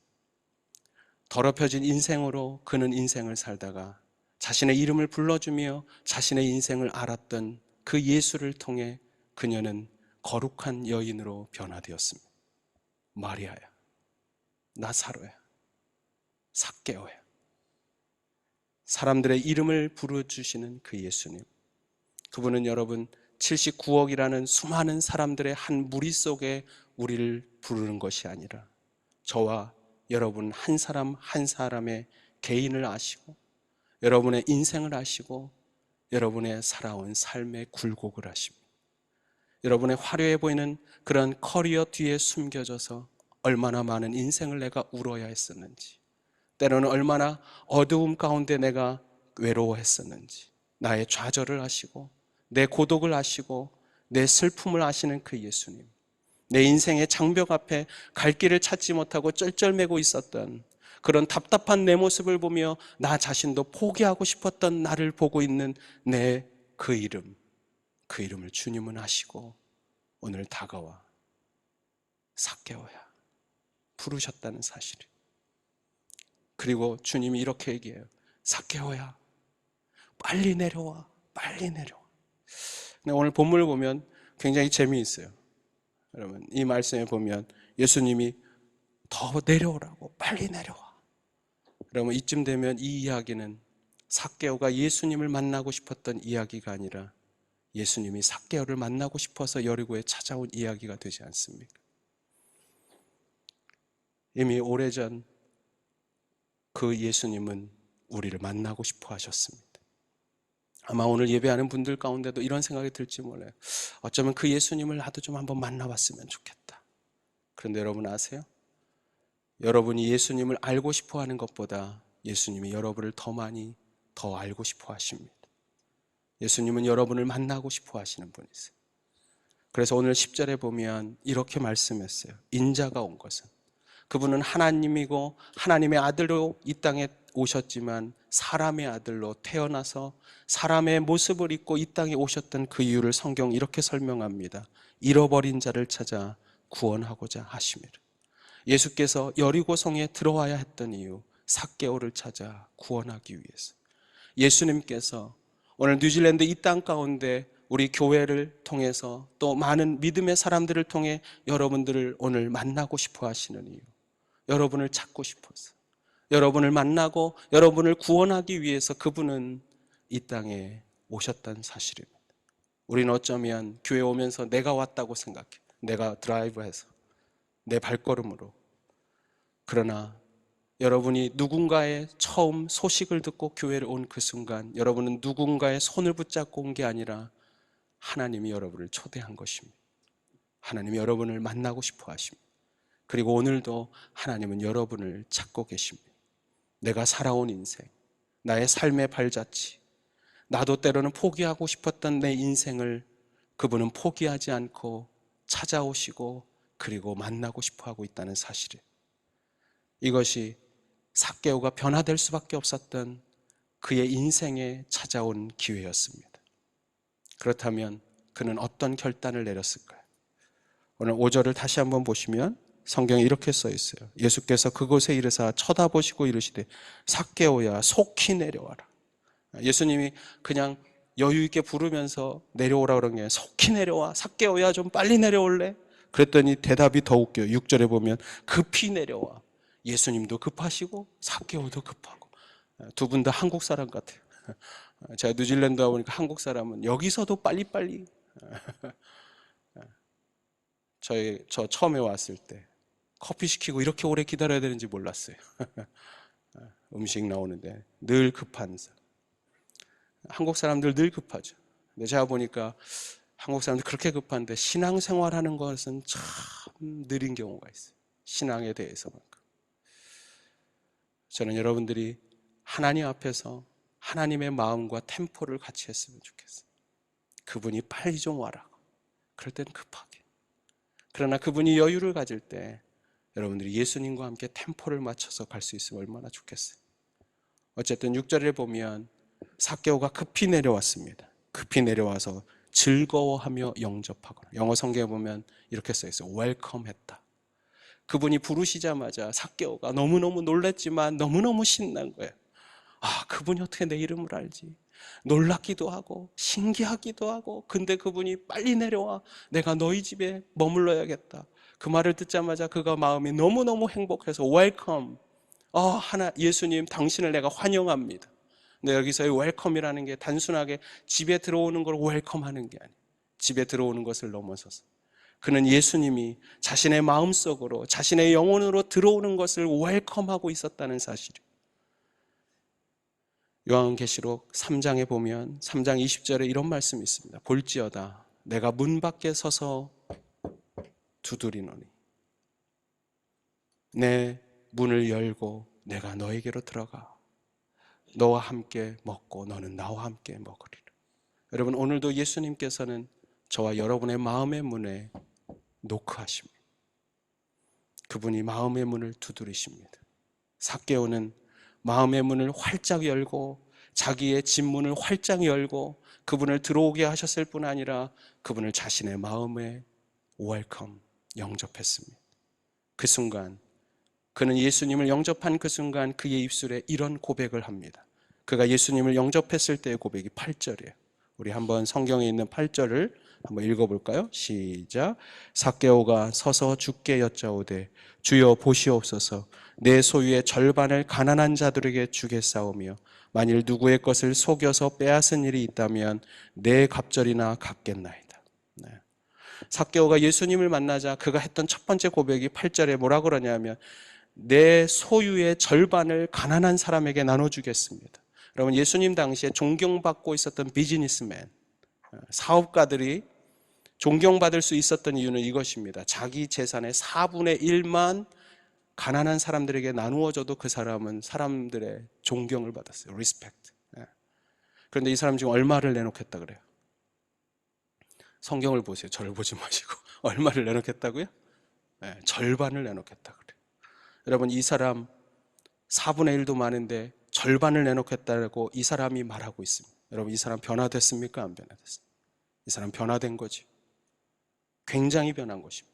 더럽혀진 인생으로 그는 인생을 살다가 자신의 이름을 불러주며 자신의 인생을 알았던 그 예수를 통해 그녀는 거룩한 여인으로 변화되었습니다. 마리아야, 나사로야, 삭개오야. 사람들의 이름을 부르주시는 그 예수님. 그분은 여러분 79억이라는 수많은 사람들의 한 무리 속에 우리를 부르는 것이 아니라 저와 여러분 한 사람 한 사람의 개인을 아시고 여러분의 인생을 아시고 여러분의 살아온 삶의 굴곡을 아십니다. 여러분의 화려해 보이는 그런 커리어 뒤에 숨겨져서 얼마나 많은 인생을 내가 울어야 했었는지, 때로는 얼마나 어두움 가운데 내가 외로워했었는지, 나의 좌절을 아시고 내 고독을 아시고 내 슬픔을 아시는 그 예수님, 내 인생의 장벽 앞에 갈 길을 찾지 못하고 쩔쩔매고 있었던 그런 답답한 내 모습을 보며 나 자신도 포기하고 싶었던 나를 보고 있는 내 그 이름, 그 이름을 주님은 아시고 오늘 다가와 삭개오야 부르셨다는 사실을. 그리고 주님이 이렇게 얘기해요. 삭개오야, 빨리 내려와, 빨리 내려와. 근데 오늘 본문을 보면 굉장히 재미있어요. 여러분, 이 말씀에 보면 예수님이 더 내려오라고, 빨리 내려와. 여러분, 이쯤 되면 이 이야기는 삭개오가 예수님을 만나고 싶었던 이야기가 아니라 예수님이 삭개오를 만나고 싶어서 여리고에 찾아온 이야기가 되지 않습니까? 이미 오래전 그 예수님은 우리를 만나고 싶어 하셨습니다. 아마 오늘 예배하는 분들 가운데도 이런 생각이 들지 몰라요. 어쩌면 그 예수님을 나도 좀 한번 만나봤으면 좋겠다. 그런데 여러분 아세요? 여러분이 예수님을 알고 싶어 하는 것보다 예수님이 여러분을 더 많이 더 알고 싶어 하십니다. 예수님은 여러분을 만나고 싶어 하시는 분이세요. 그래서 오늘 10절에 보면 이렇게 말씀했어요. 인자가 온 것은 그분은 하나님이고 하나님의 아들로 이 땅에 오셨지만 사람의 아들로 태어나서 사람의 모습을 입고 이 땅에 오셨던 그 이유를 성경 이렇게 설명합니다. 잃어버린 자를 찾아 구원하고자 하심이라. 예수께서 여리고성에 들어와야 했던 이유, 삭개오를 찾아 구원하기 위해서. 예수님께서 오늘 뉴질랜드 이 땅 가운데 우리 교회를 통해서 또 많은 믿음의 사람들을 통해 여러분들을 오늘 만나고 싶어 하시는 이유, 여러분을 찾고 싶어서, 여러분을 만나고 여러분을 구원하기 위해서 그분은 이 땅에 오셨다는 사실입니다. 우리는 어쩌면 교회 오면서 내가 왔다고 생각해. 내가 드라이브해서 내 발걸음으로. 그러나 여러분이 누군가의 처음 소식을 듣고 교회를 온 그 순간 여러분은 누군가의 손을 붙잡고 온 게 아니라 하나님이 여러분을 초대한 것입니다. 하나님이 여러분을 만나고 싶어 하십니다. 그리고 오늘도 하나님은 여러분을 찾고 계십니다. 내가 살아온 인생, 나의 삶의 발자취, 나도 때로는 포기하고 싶었던 내 인생을 그분은 포기하지 않고 찾아오시고 그리고 만나고 싶어 하고 있다는 사실이에요. 이것이 삭개오가 변화될 수밖에 없었던 그의 인생에 찾아온 기회였습니다. 그렇다면 그는 어떤 결단을 내렸을까요? 오늘 5절을 다시 한번 보시면 성경에 이렇게 써 있어요. 예수께서 그곳에 이르사 쳐다보시고 이르시되 삭개오야 속히 내려와라. 예수님이 그냥 여유 있게 부르면서 내려오라 그런 게 아니라 속히 내려와. 삭개오야 좀 빨리 내려올래? 그랬더니 대답이 더 웃겨요. 6절에 보면 급히 내려와. 예수님도 급하시고 삭개오도 급하고 두 분 다 한국 사람 같아요. 제가 뉴질랜드 와보니까 한국 사람은 여기서도 빨리빨리. 저 처음에 왔을 때 커피 시키고 이렇게 오래 기다려야 되는지 몰랐어요. 음식 나오는데 늘 급한 사람. 한국 사람들 늘 급하죠. 근데 제가 보니까 한국 사람들 그렇게 급한데 신앙생활하는 것은 참 느린 경우가 있어요. 신앙에 대해서만큼. 저는 여러분들이 하나님 앞에서 하나님의 마음과 템포를 같이 했으면 좋겠어요. 그분이 빨리 좀 와라. 그럴 땐 급하게. 그러나 그분이 여유를 가질 때 여러분들이 예수님과 함께 템포를 맞춰서 갈 수 있으면 얼마나 좋겠어요. 어쨌든 6절에 보면 삭개오가 급히 내려왔습니다. 급히 내려와서 즐거워하며 영접하거나, 영어 성경에 보면 이렇게 써 있어요. 웰컴 했다. 그분이 부르시자마자 삭개오가 너무너무 놀랐지만 너무너무 신난 거예요. 아, 그분이 어떻게 내 이름을 알지? 놀랍기도 하고 신기하기도 하고, 근데 그분이 빨리 내려와. 내가 너희 집에 머물러야겠다. 그 말을 듣자마자 그가 마음이 너무너무 행복해서 웰컴. 예수님 당신을 내가 환영합니다. 근데 여기서의 웰컴이라는 게 단순하게 집에 들어오는 걸 웰컴하는 게 아니에요. 집에 들어오는 것을 넘어서서 그는 예수님이 자신의 마음속으로 자신의 영혼으로 들어오는 것을 웰컴하고 있었다는 사실이에요. 요한계시록 3장에 보면 3장 20절에 이런 말씀이 있습니다. 볼지어다 내가 문 밖에 서서 두드리노니 내 문을 열고 내가 너에게로 들어가 너와 함께 먹고 너는 나와 함께 먹으리라. 여러분, 오늘도 예수님께서는 저와 여러분의 마음의 문에 노크하십니다. 그분이 마음의 문을 두드리십니다. 삭개오는 마음의 문을 활짝 열고 자기의 집 문을 활짝 열고 그분을 들어오게 하셨을 뿐 아니라 그분을 자신의 마음에 웰컴, 영접했습니다. 그 순간 그는 예수님을 영접한 그 순간 그의 입술에 이런 고백을 합니다. 그가 예수님을 영접했을 때의 고백이 8절이에요. 우리 한번 성경에 있는 8절을 한번 읽어볼까요? 시작. 삭개오가 서서 주께 여짜오되 주여 보시옵소서 내 소유의 절반을 가난한 자들에게 주겠사오며 만일 누구의 것을 속여서 빼앗은 일이 있다면 내 갑절이나 갚겠나이다. 네. 삭개오가 예수님을 만나자 그가 했던 첫 번째 고백이 8절에 뭐라 그러냐면 내 소유의 절반을 가난한 사람에게 나눠주겠습니다. 여러분, 예수님 당시에 존경받고 있었던 비즈니스맨, 사업가들이 존경받을 수 있었던 이유는 이것입니다. 자기 재산의 4분의 1만 가난한 사람들에게 나누어줘도 그 사람은 사람들의 존경을 받았어요. 리스펙트. 그런데 이 사람 지금 얼마를 내놓겠다 그래요? 성경을 보세요. 저를 보지 마시고. 얼마를 내놓겠다고요? 절반을 내놓겠다 그래요. 여러분, 이 사람 4분의 1도 많은데 절반을 내놓겠다고 이 사람이 말하고 있습니다. 여러분, 이 사람 변화됐습니까? 안 변화됐습니까? 이 사람 변화된 거지. 굉장히 변한 것입니다.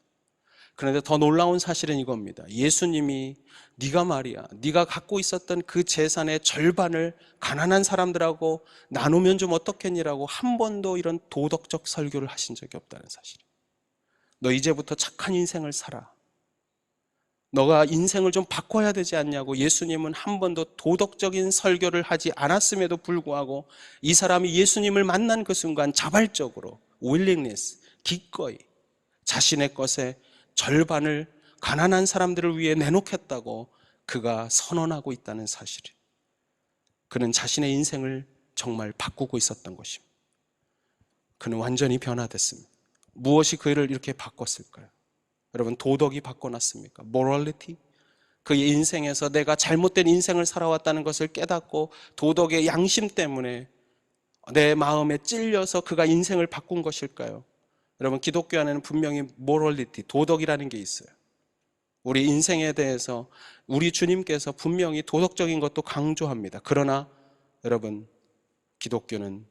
그런데 더 놀라운 사실은 이겁니다. 예수님이 네가 말이야, 네가 갖고 있었던 그 재산의 절반을 가난한 사람들하고 나누면 좀 어떻겠니라고 한 번도 이런 도덕적 설교를 하신 적이 없다는 사실. 너 이제부터 착한 인생을 살아. 너가 인생을 좀 바꿔야 되지 않냐고 예수님은 한 번도 도덕적인 설교를 하지 않았음에도 불구하고 이 사람이 예수님을 만난 그 순간 자발적으로 willingness, 기꺼이 자신의 것의 절반을 가난한 사람들을 위해 내놓겠다고 그가 선언하고 있다는 사실이에요. 그는 자신의 인생을 정말 바꾸고 있었던 것입니다. 그는 완전히 변화됐습니다. 무엇이 그를 이렇게 바꿨을까요? 여러분, 도덕이 바꿔놨습니까? morality? 그의 인생에서 내가 잘못된 인생을 살아왔다는 것을 깨닫고 도덕의 양심 때문에 내 마음에 찔려서 그가 인생을 바꾼 것일까요? 여러분, 기독교 안에는 분명히 morality, 도덕이라는 게 있어요. 우리 인생에 대해서 우리 주님께서 분명히 도덕적인 것도 강조합니다. 그러나 여러분, 기독교는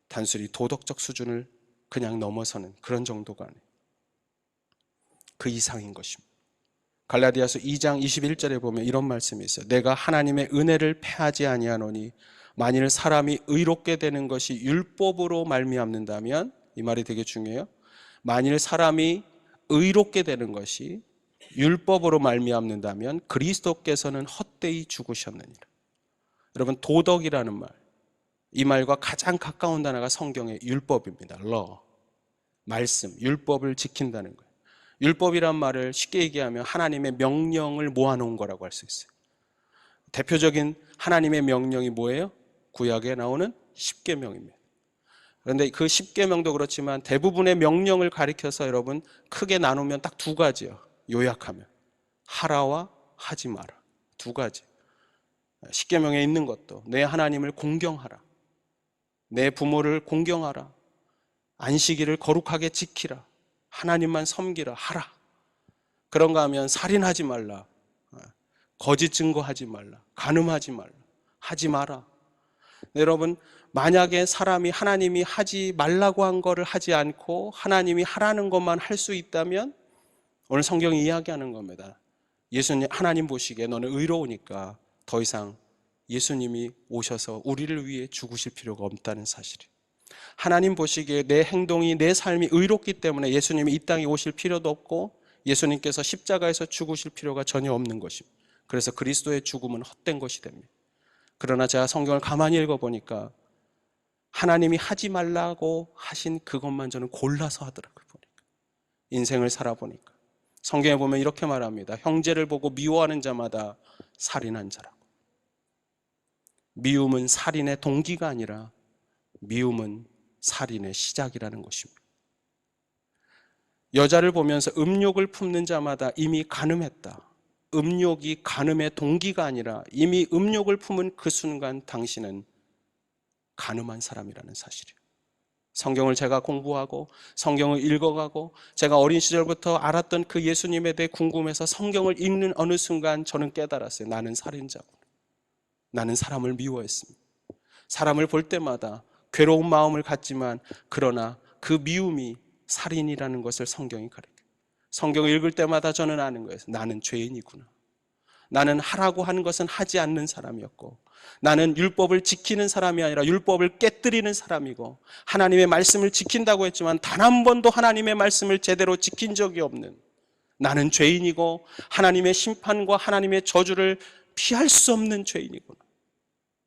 단순히 도덕적 수준을 그냥 넘어서는 그런 정도가 아니에요. 그 이상인 것입니다. 갈라디아서 2장 21절에 보면 이런 말씀이 있어요. 내가 하나님의 은혜를 패하지 아니하노니 만일 사람이 의롭게 되는 것이 율법으로 말미암는다면, 이 말이 되게 중요해요. 만일 사람이 의롭게 되는 것이 율법으로 말미암는다면 그리스도께서는 헛되이 죽으셨느니라. 여러분, 도덕이라는 말, 이 말과 가장 가까운 단어가 성경의 율법입니다. law, 말씀, 율법을 지킨다는 거예요. 율법이란 말을 쉽게 얘기하면 하나님의 명령을 모아놓은 거라고 할 수 있어요. 대표적인 하나님의 명령이 뭐예요? 구약에 나오는 십계명입니다. 그런데 그 십계명도 그렇지만 대부분의 명령을 가리켜서 여러분 크게 나누면 딱 두 가지요. 요약하면 하라와 하지 마라, 두 가지. 십계명에 있는 것도 내 하나님을 공경하라, 내 부모를 공경하라, 안식일을 거룩하게 지키라, 하나님만 섬기라, 하라. 그런가 하면 살인하지 말라, 거짓 증거하지 말라, 간음하지 말라, 하지 마라. 여러분, 만약에 사람이 하나님이 하지 말라고 한 거를 하지 않고 하나님이 하라는 것만 할 수 있다면 오늘 성경이 이야기하는 겁니다. 예수님, 하나님 보시기에 너는 의로우니까 더 이상 예수님이 오셔서 우리를 위해 죽으실 필요가 없다는 사실이에요. 하나님 보시기에 내 행동이, 내 삶이 의롭기 때문에 예수님이 이 땅에 오실 필요도 없고 예수님께서 십자가에서 죽으실 필요가 전혀 없는 것입니다. 그래서 그리스도의 죽음은 헛된 것이 됩니다. 그러나 제가 성경을 가만히 읽어보니까 하나님이 하지 말라고 하신 그것만 저는 골라서 하더라고요. 보니까 인생을 살아보니까 성경에 보면 이렇게 말합니다. 형제를 보고 미워하는 자마다 살인한 자라고. 미움은 살인의 동기가 아니라 미움은 살인의 시작이라는 것입니다. 여자를 보면서 음욕을 품는 자마다 이미 간음했다. 음욕이 간음의 동기가 아니라 이미 음욕을 품은 그 순간 당신은 간음한 사람이라는 사실이에요. 성경을 제가 공부하고 성경을 읽어가고 제가 어린 시절부터 알았던 그 예수님에 대해 궁금해서 성경을 읽는 어느 순간 저는 깨달았어요. 나는 살인자구나. 나는 사람을 미워했습니다. 사람을 볼 때마다 괴로운 마음을 갖지만 그러나 그 미움이 살인이라는 것을 성경이 가르쳐요. 성경을 읽을 때마다 저는 아는 거예요. 나는 죄인이구나. 나는 하라고 하는 것은 하지 않는 사람이었고 나는 율법을 지키는 사람이 아니라 율법을 깨뜨리는 사람이고 하나님의 말씀을 지킨다고 했지만 단 한 번도 하나님의 말씀을 제대로 지킨 적이 없는 나는 죄인이고 하나님의 심판과 하나님의 저주를 피할 수 없는 죄인이구나.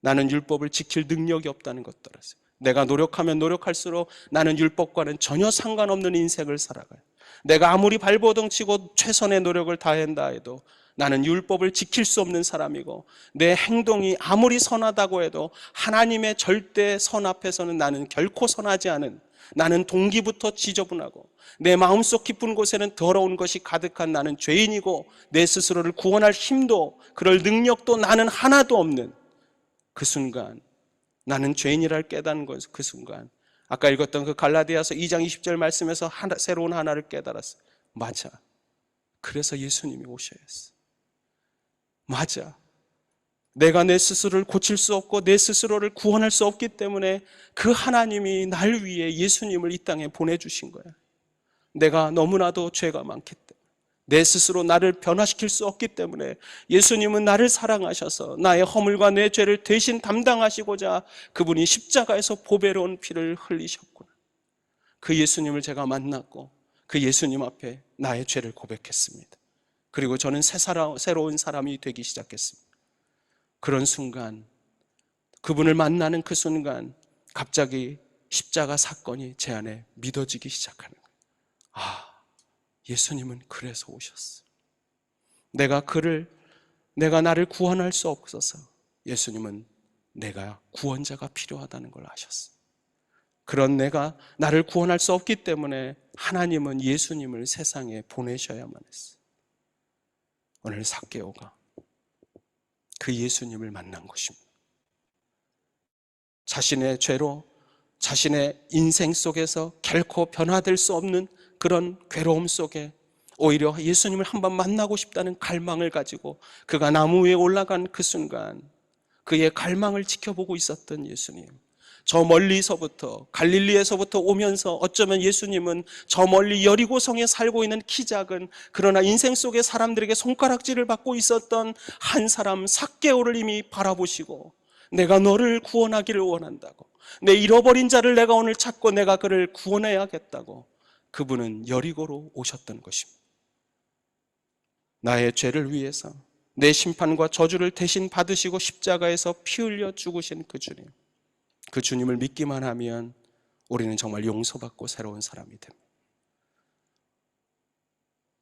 나는 율법을 지킬 능력이 없다는 것 따라서 내가 노력하면 노력할수록 나는 율법과는 전혀 상관없는 인생을 살아가요. 내가 아무리 발버둥치고 최선의 노력을 다한다 해도 나는 율법을 지킬 수 없는 사람이고 내 행동이 아무리 선하다고 해도 하나님의 절대 선 앞에서는 나는 결코 선하지 않은 나는 동기부터 지저분하고 내 마음속 깊은 곳에는 더러운 것이 가득한 나는 죄인이고 내 스스로를 구원할 힘도 그럴 능력도 나는 하나도 없는 그 순간 나는 죄인이라를 깨닫는 것은 그 순간 아까 읽었던 그 갈라디아서 2장 20절 말씀에서 새로운 하나를 깨달았어요. 맞아. 그래서 예수님이 오셔야 했어. 맞아. 내가 내 스스로를 고칠 수 없고 내 스스로를 구원할 수 없기 때문에 그 하나님이 날 위해 예수님을 이 땅에 보내주신 거야. 내가 너무나도 죄가 많기 때문에, 내 스스로 나를 변화시킬 수 없기 때문에 예수님은 나를 사랑하셔서 나의 허물과 내 죄를 대신 담당하시고자 그분이 십자가에서 보배로운 피를 흘리셨구나. 그 예수님을 제가 만났고 그 예수님 앞에 나의 죄를 고백했습니다. 그리고 저는 새로운 사람이 되기 시작했습니다. 그런 순간, 그분을 만나는 그 순간 갑자기 십자가 사건이 제 안에 믿어지기 시작하는 거예요. 아, 예수님은 그래서 오셨어. 내가 나를 구원할 수 없어서 예수님은 내가 구원자가 필요하다는 걸 아셨어. 그런 내가 나를 구원할 수 없기 때문에 하나님은 예수님을 세상에 보내셔야만 했어. 오늘 삭개오가 그 예수님을 만난 것입니다. 자신의 죄로 자신의 인생 속에서 결코 변화될 수 없는 그런 괴로움 속에 오히려 예수님을 한번 만나고 싶다는 갈망을 가지고 그가 나무 위에 올라간 그 순간 그의 갈망을 지켜보고 있었던 예수님, 저 멀리서부터 갈릴리에서부터 오면서 어쩌면 예수님은 저 멀리 여리고성에 살고 있는 키 작은 그러나 인생 속의 사람들에게 손가락질을 받고 있었던 한 사람 삭개오를 이미 바라보시고 내가 너를 구원하기를 원한다고, 내 잃어버린 자를 내가 오늘 찾고 내가 그를 구원해야겠다고 그분은 여리고로 오셨던 것입니다. 나의 죄를 위해서 내 심판과 저주를 대신 받으시고 십자가에서 피 흘려 죽으신 그 주님, 그 주님을 믿기만 하면 우리는 정말 용서받고 새로운 사람이 됩니다.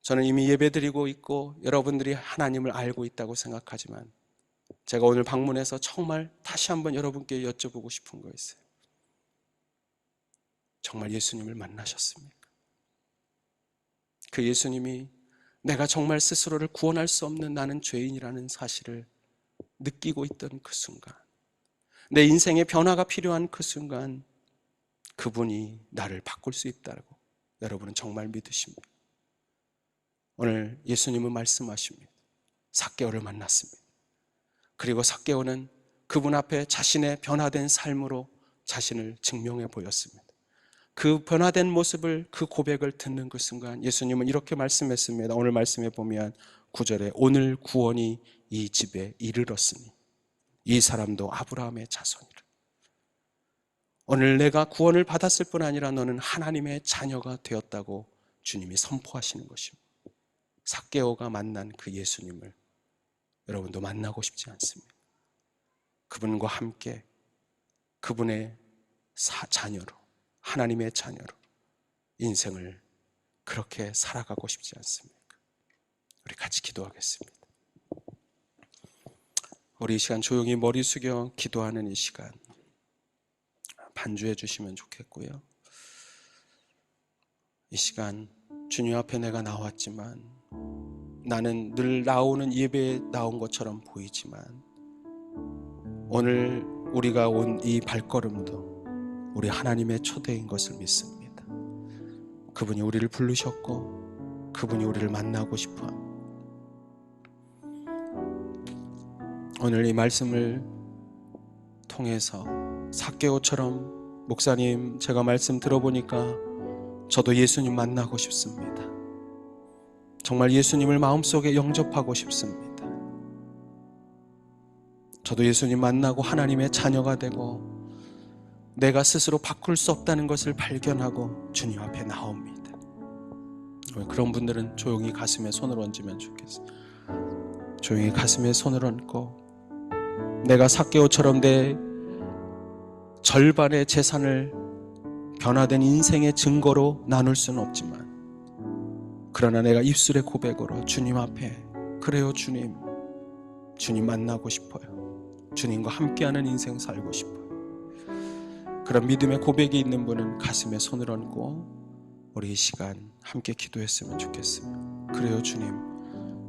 저는 이미 예배드리고 있고 여러분들이 하나님을 알고 있다고 생각하지만 제가 오늘 방문해서 정말 다시 한번 여러분께 여쭤보고 싶은 거 있어요. 정말 예수님을 만나셨습니까? 그 예수님이 내가 정말 스스로를 구원할 수 없는 나는 죄인이라는 사실을 느끼고 있던 그 순간, 내 인생의 변화가 필요한 그 순간 그분이 나를 바꿀 수 있다고 여러분은 정말 믿으십니까? 오늘 예수님은 말씀하십니다. 삭개오를 만났습니다. 그리고 삭개오는 그분 앞에 자신의 변화된 삶으로 자신을 증명해 보였습니다. 그 변화된 모습을, 그 고백을 듣는 그 순간 예수님은 이렇게 말씀했습니다. 오늘 말씀에 보면 9절에 오늘 구원이 이 집에 이르렀으니 이 사람도 아브라함의 자손이라. 오늘 내가 구원을 받았을 뿐 아니라 너는 하나님의 자녀가 되었다고 주님이 선포하시는 것입니다. 삭개오가 만난 그 예수님을 여러분도 만나고 싶지 않습니까? 그분과 함께 그분의 자녀로, 하나님의 자녀로 인생을 그렇게 살아가고 싶지 않습니까? 우리 같이 기도하겠습니다. 우리 이 시간 조용히 머리 숙여 기도하는 이 시간 반주해 주시면 좋겠고요. 이 시간 주님 앞에 내가 나왔지만 나는 늘 나오는 예배에 나온 것처럼 보이지만 오늘 우리가 온 이 발걸음도 우리 하나님의 초대인 것을 믿습니다. 그분이 우리를 부르셨고 그분이 우리를 만나고 싶어 합니다. 오늘 이 말씀을 통해서 삭개오처럼 목사님 제가 말씀 들어보니까 저도 예수님 만나고 싶습니다. 정말 예수님을 마음속에 영접하고 싶습니다. 저도 예수님 만나고 하나님의 자녀가 되고 내가 스스로 바꿀 수 없다는 것을 발견하고 주님 앞에 나옵니다. 그런 분들은 조용히 가슴에 손을 얹으면 좋겠어요. 조용히 가슴에 손을 얹고 내가 삭개오처럼 내 절반의 재산을 변화된 인생의 증거로 나눌 수는 없지만 그러나 내가 입술의 고백으로 주님 앞에 그래요 주님, 주님 만나고 싶어요. 주님과 함께하는 인생 살고 싶어요. 그런 믿음의 고백이 있는 분은 가슴에 손을 얹고 우리 이 시간 함께 기도했으면 좋겠어요. 그래요 주님,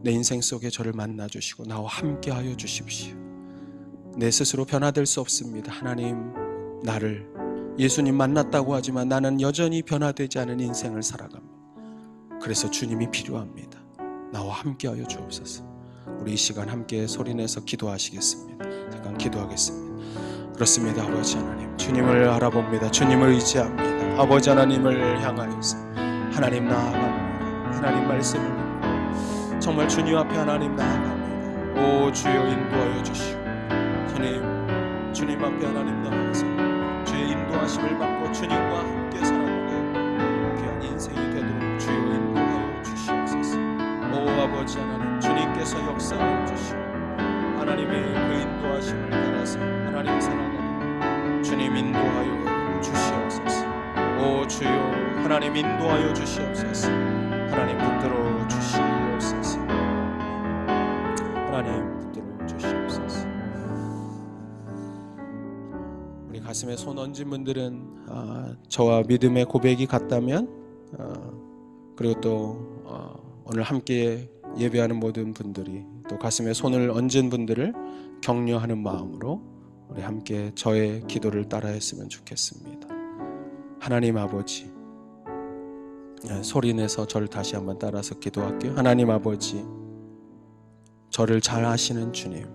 내 인생 속에 저를 만나주시고 나와 함께하여 주십시오. 내 스스로 변화될 수 없습니다. 하나님, 나를 예수님 만났다고 하지만 나는 여전히 변화되지 않은 인생을 살아갑니다. 그래서 주님이 필요합니다. 나와 함께하여 주옵소서. 우리 이 시간 함께 소리내서 기도하시겠습니다. 잠깐 기도하겠습니다. 그렇습니다. 아버지 하나님, 주님을 알아봅니다. 주님을 의지합니다. 아버지 하나님을 향하여서 하나님 나아갑니다. 하나님 말씀을 믿고 정말 주님 앞에 하나님 나아갑니다. 오 주여 인도하여 주시오. 주님 앞에 하나님 나아가서 주의 인도하심을 받고 주님과 함께 살아가는 귀한 인생이 되도록 주여 인도하여 주시옵소서. 오 아버지 하나님, 주님께서 역사하여 주시오. 하나님의 그 인도하심을 따라서 하나님 살아가도록 주님 인도하여 주시옵소서. 오 주여 하나님 인도하여 주시옵소서. 하나님 붙들어 주시옵소서. 하나님 붙들어 주시옵소서. 우리 가슴에 손 얹은 분들은 저와 믿음의 고백이 같다면 그리고 또 오늘 함께 예배하는 모든 분들이 또 가슴에 손을 얹은 분들을 격려하는 마음으로 우리 함께 저의 기도를 따라했으면 좋겠습니다. 하나님 아버지, 소리내서 저를 다시 한번 따라서 기도할게요. 하나님 아버지, 저를 잘 아시는 주님,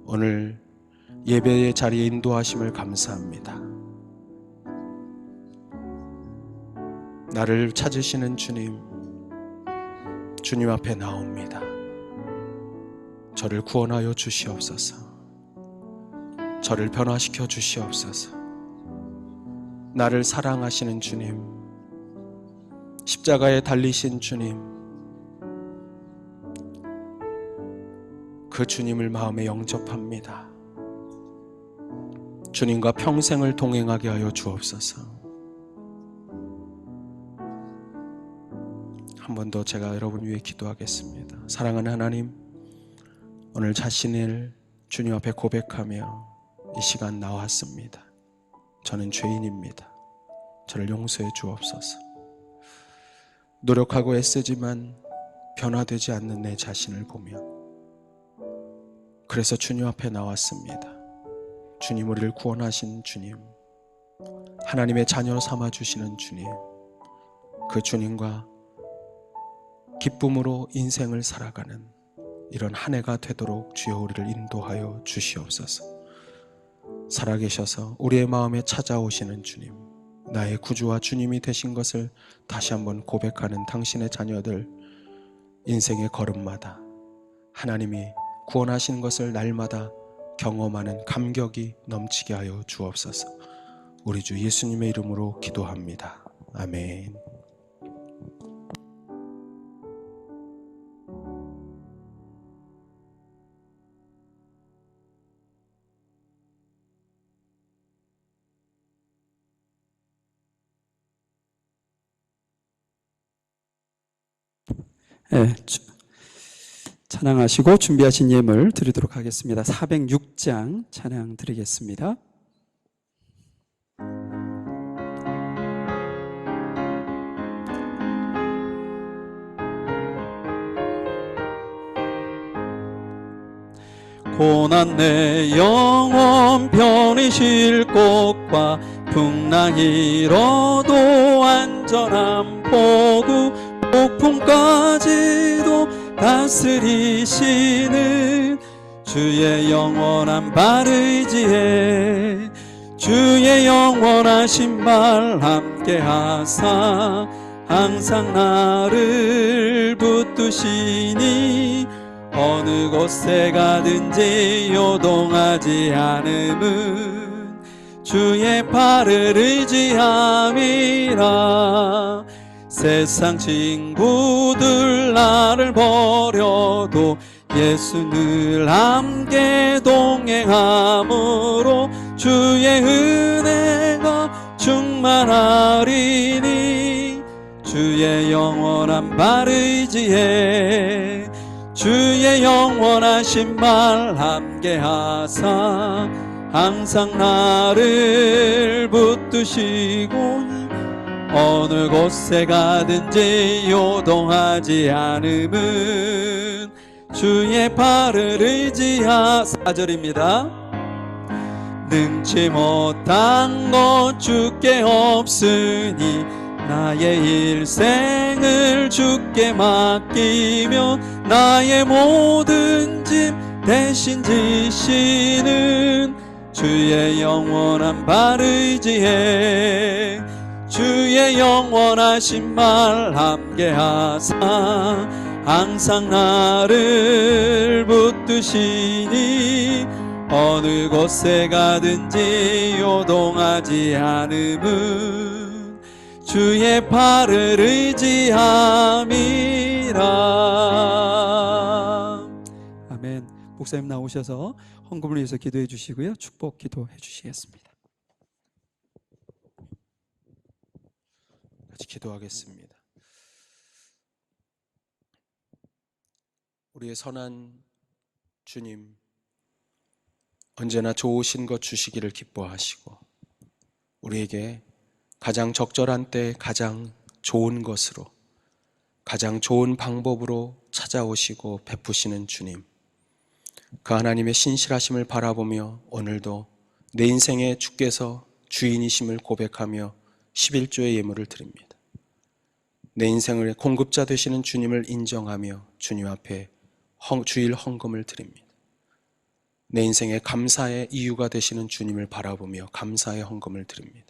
오늘 예배의 자리에 인도하심을 감사합니다. 나를 찾으시는 주님, 주님 앞에 나옵니다. 저를 구원하여 주시옵소서. 저를 변화시켜 주시옵소서. 나를 사랑하시는 주님, 십자가에 달리신 주님, 그 주님을 마음에 영접합니다. 주님과 평생을 동행하게 하여 주옵소서. 한 번 더 제가 여러분 위해 기도하겠습니다. 사랑하는 하나님, 오늘 자신을 주님 앞에 고백하며 이 시간 나왔습니다. 저는 죄인입니다. 저를 용서해 주옵소서. 노력하고 애쓰지만 변화되지 않는 내 자신을 보며 그래서 주님 앞에 나왔습니다. 주님, 우리를 구원하신 주님, 하나님의 자녀 삼아주시는 주님, 그 주님과 기쁨으로 인생을 살아가는 이런 한 해가 되도록 주여 우리를 인도하여 주시옵소서. 살아계셔서 우리의 마음에 찾아오시는 주님, 나의 구주와 주님이 되신 것을 다시 한번 고백하는 당신의 자녀들, 인생의 걸음마다 하나님이 구원하신 것을 날마다 경험하는 감격이 넘치게 하여 주옵소서. 우리 주 예수님의 이름으로 기도합니다. 아멘. 네, 찬양하시고 준비하신 예물 드리도록 하겠습니다. 406장 찬양 드리겠습니다. 고난 내 영혼 편히 쉴 곳과 풍랑 일어도 안전한 포구, 폭풍까지도 다스리시는 주의 영원한 발 의지에 주의 영원한 신발 함께 하사 항상 나를 붙드시니 어느 곳에 가든지 요동하지 않음은 주의 발을 의지함이라. 세상 친구들 나를 버려도 예수 늘 함께 동행함으로 주의 은혜가 충만하리니 주의 영원한 발 의지에 주의 영원한 신발 함께 하사 항상 나를 붙드시고 어느 곳에 가든지 요동하지 않음은 주의 발을 의지하. 4절입니다. 능치 못한 것 주께 없으니 나의 일생을 주께 맡기며 나의 모든 짐 대신 지시는 주의 영원한 발 의지해 주의 영원하신 말 함께하사 항상 나를 붙드시니 어느 곳에 가든지 요동하지 않음은 주의 팔을 의지함이라. 아멘. 목사님 나오셔서 헌금을 위해서 기도해 주시고요. 축복 기도해 주시겠습니다. 같이 기도하겠습니다. 우리의 선한 주님, 언제나 좋으신 것 주시기를 기뻐하시고 우리에게 가장 적절한 때 가장 좋은 것으로 가장 좋은 방법으로 찾아오시고 베푸시는 주님, 그 하나님의 신실하심을 바라보며 오늘도 내 인생에 주께서 주인이심을 고백하며 11조의 예물을 드립니다. 내 인생을 공급자 되시는 주님을 인정하며 주님 앞에 주일 헌금을 드립니다. 내 인생의 감사의 이유가 되시는 주님을 바라보며 감사의 헌금을 드립니다.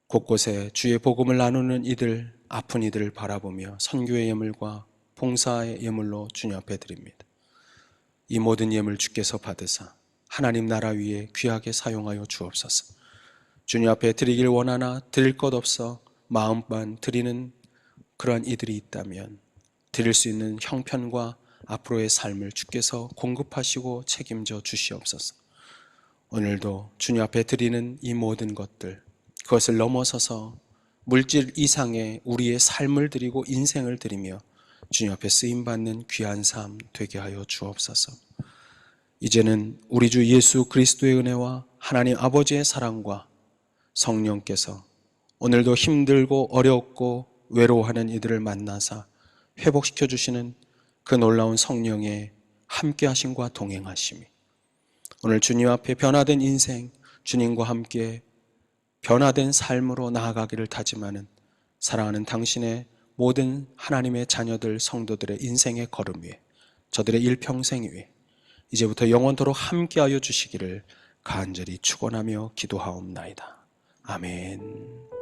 곳곳에 주의 복음을 나누는 이들, 아픈 이들을 바라보며 선교의 예물과 봉사의 예물로 주님 앞에 드립니다. 이 모든 예물 주께서 받으사 하나님 나라 위에 귀하게 사용하여 주옵소서. 주님 앞에 드리길 원하나 드릴 것 없어 마음만 드리는 그러한 이들이 있다면 드릴 수 있는 형편과 앞으로의 삶을 주께서 공급하시고 책임져 주시옵소서. 오늘도 주님 앞에 드리는 이 모든 것들, 그것을 넘어서서 물질 이상의 우리의 삶을 드리고 인생을 드리며 주님 앞에 쓰임받는 귀한 삶 되게 하여 주옵소서. 이제는 우리 주 예수 그리스도의 은혜와 하나님 아버지의 사랑과 성령께서 오늘도 힘들고 어렵고 외로워하는 이들을 만나사 회복시켜 주시는 그 놀라운 성령의 함께하심과 동행하심이 오늘 주님 앞에 변화된 인생, 주님과 함께 변화된 삶으로 나아가기를 다짐하는 사랑하는 당신의 모든 하나님의 자녀들, 성도들의 인생의 걸음 위에, 저들의 일평생 위에 이제부터 영원토록 함께하여 주시기를 간절히 축원하며 기도하옵나이다. 아멘.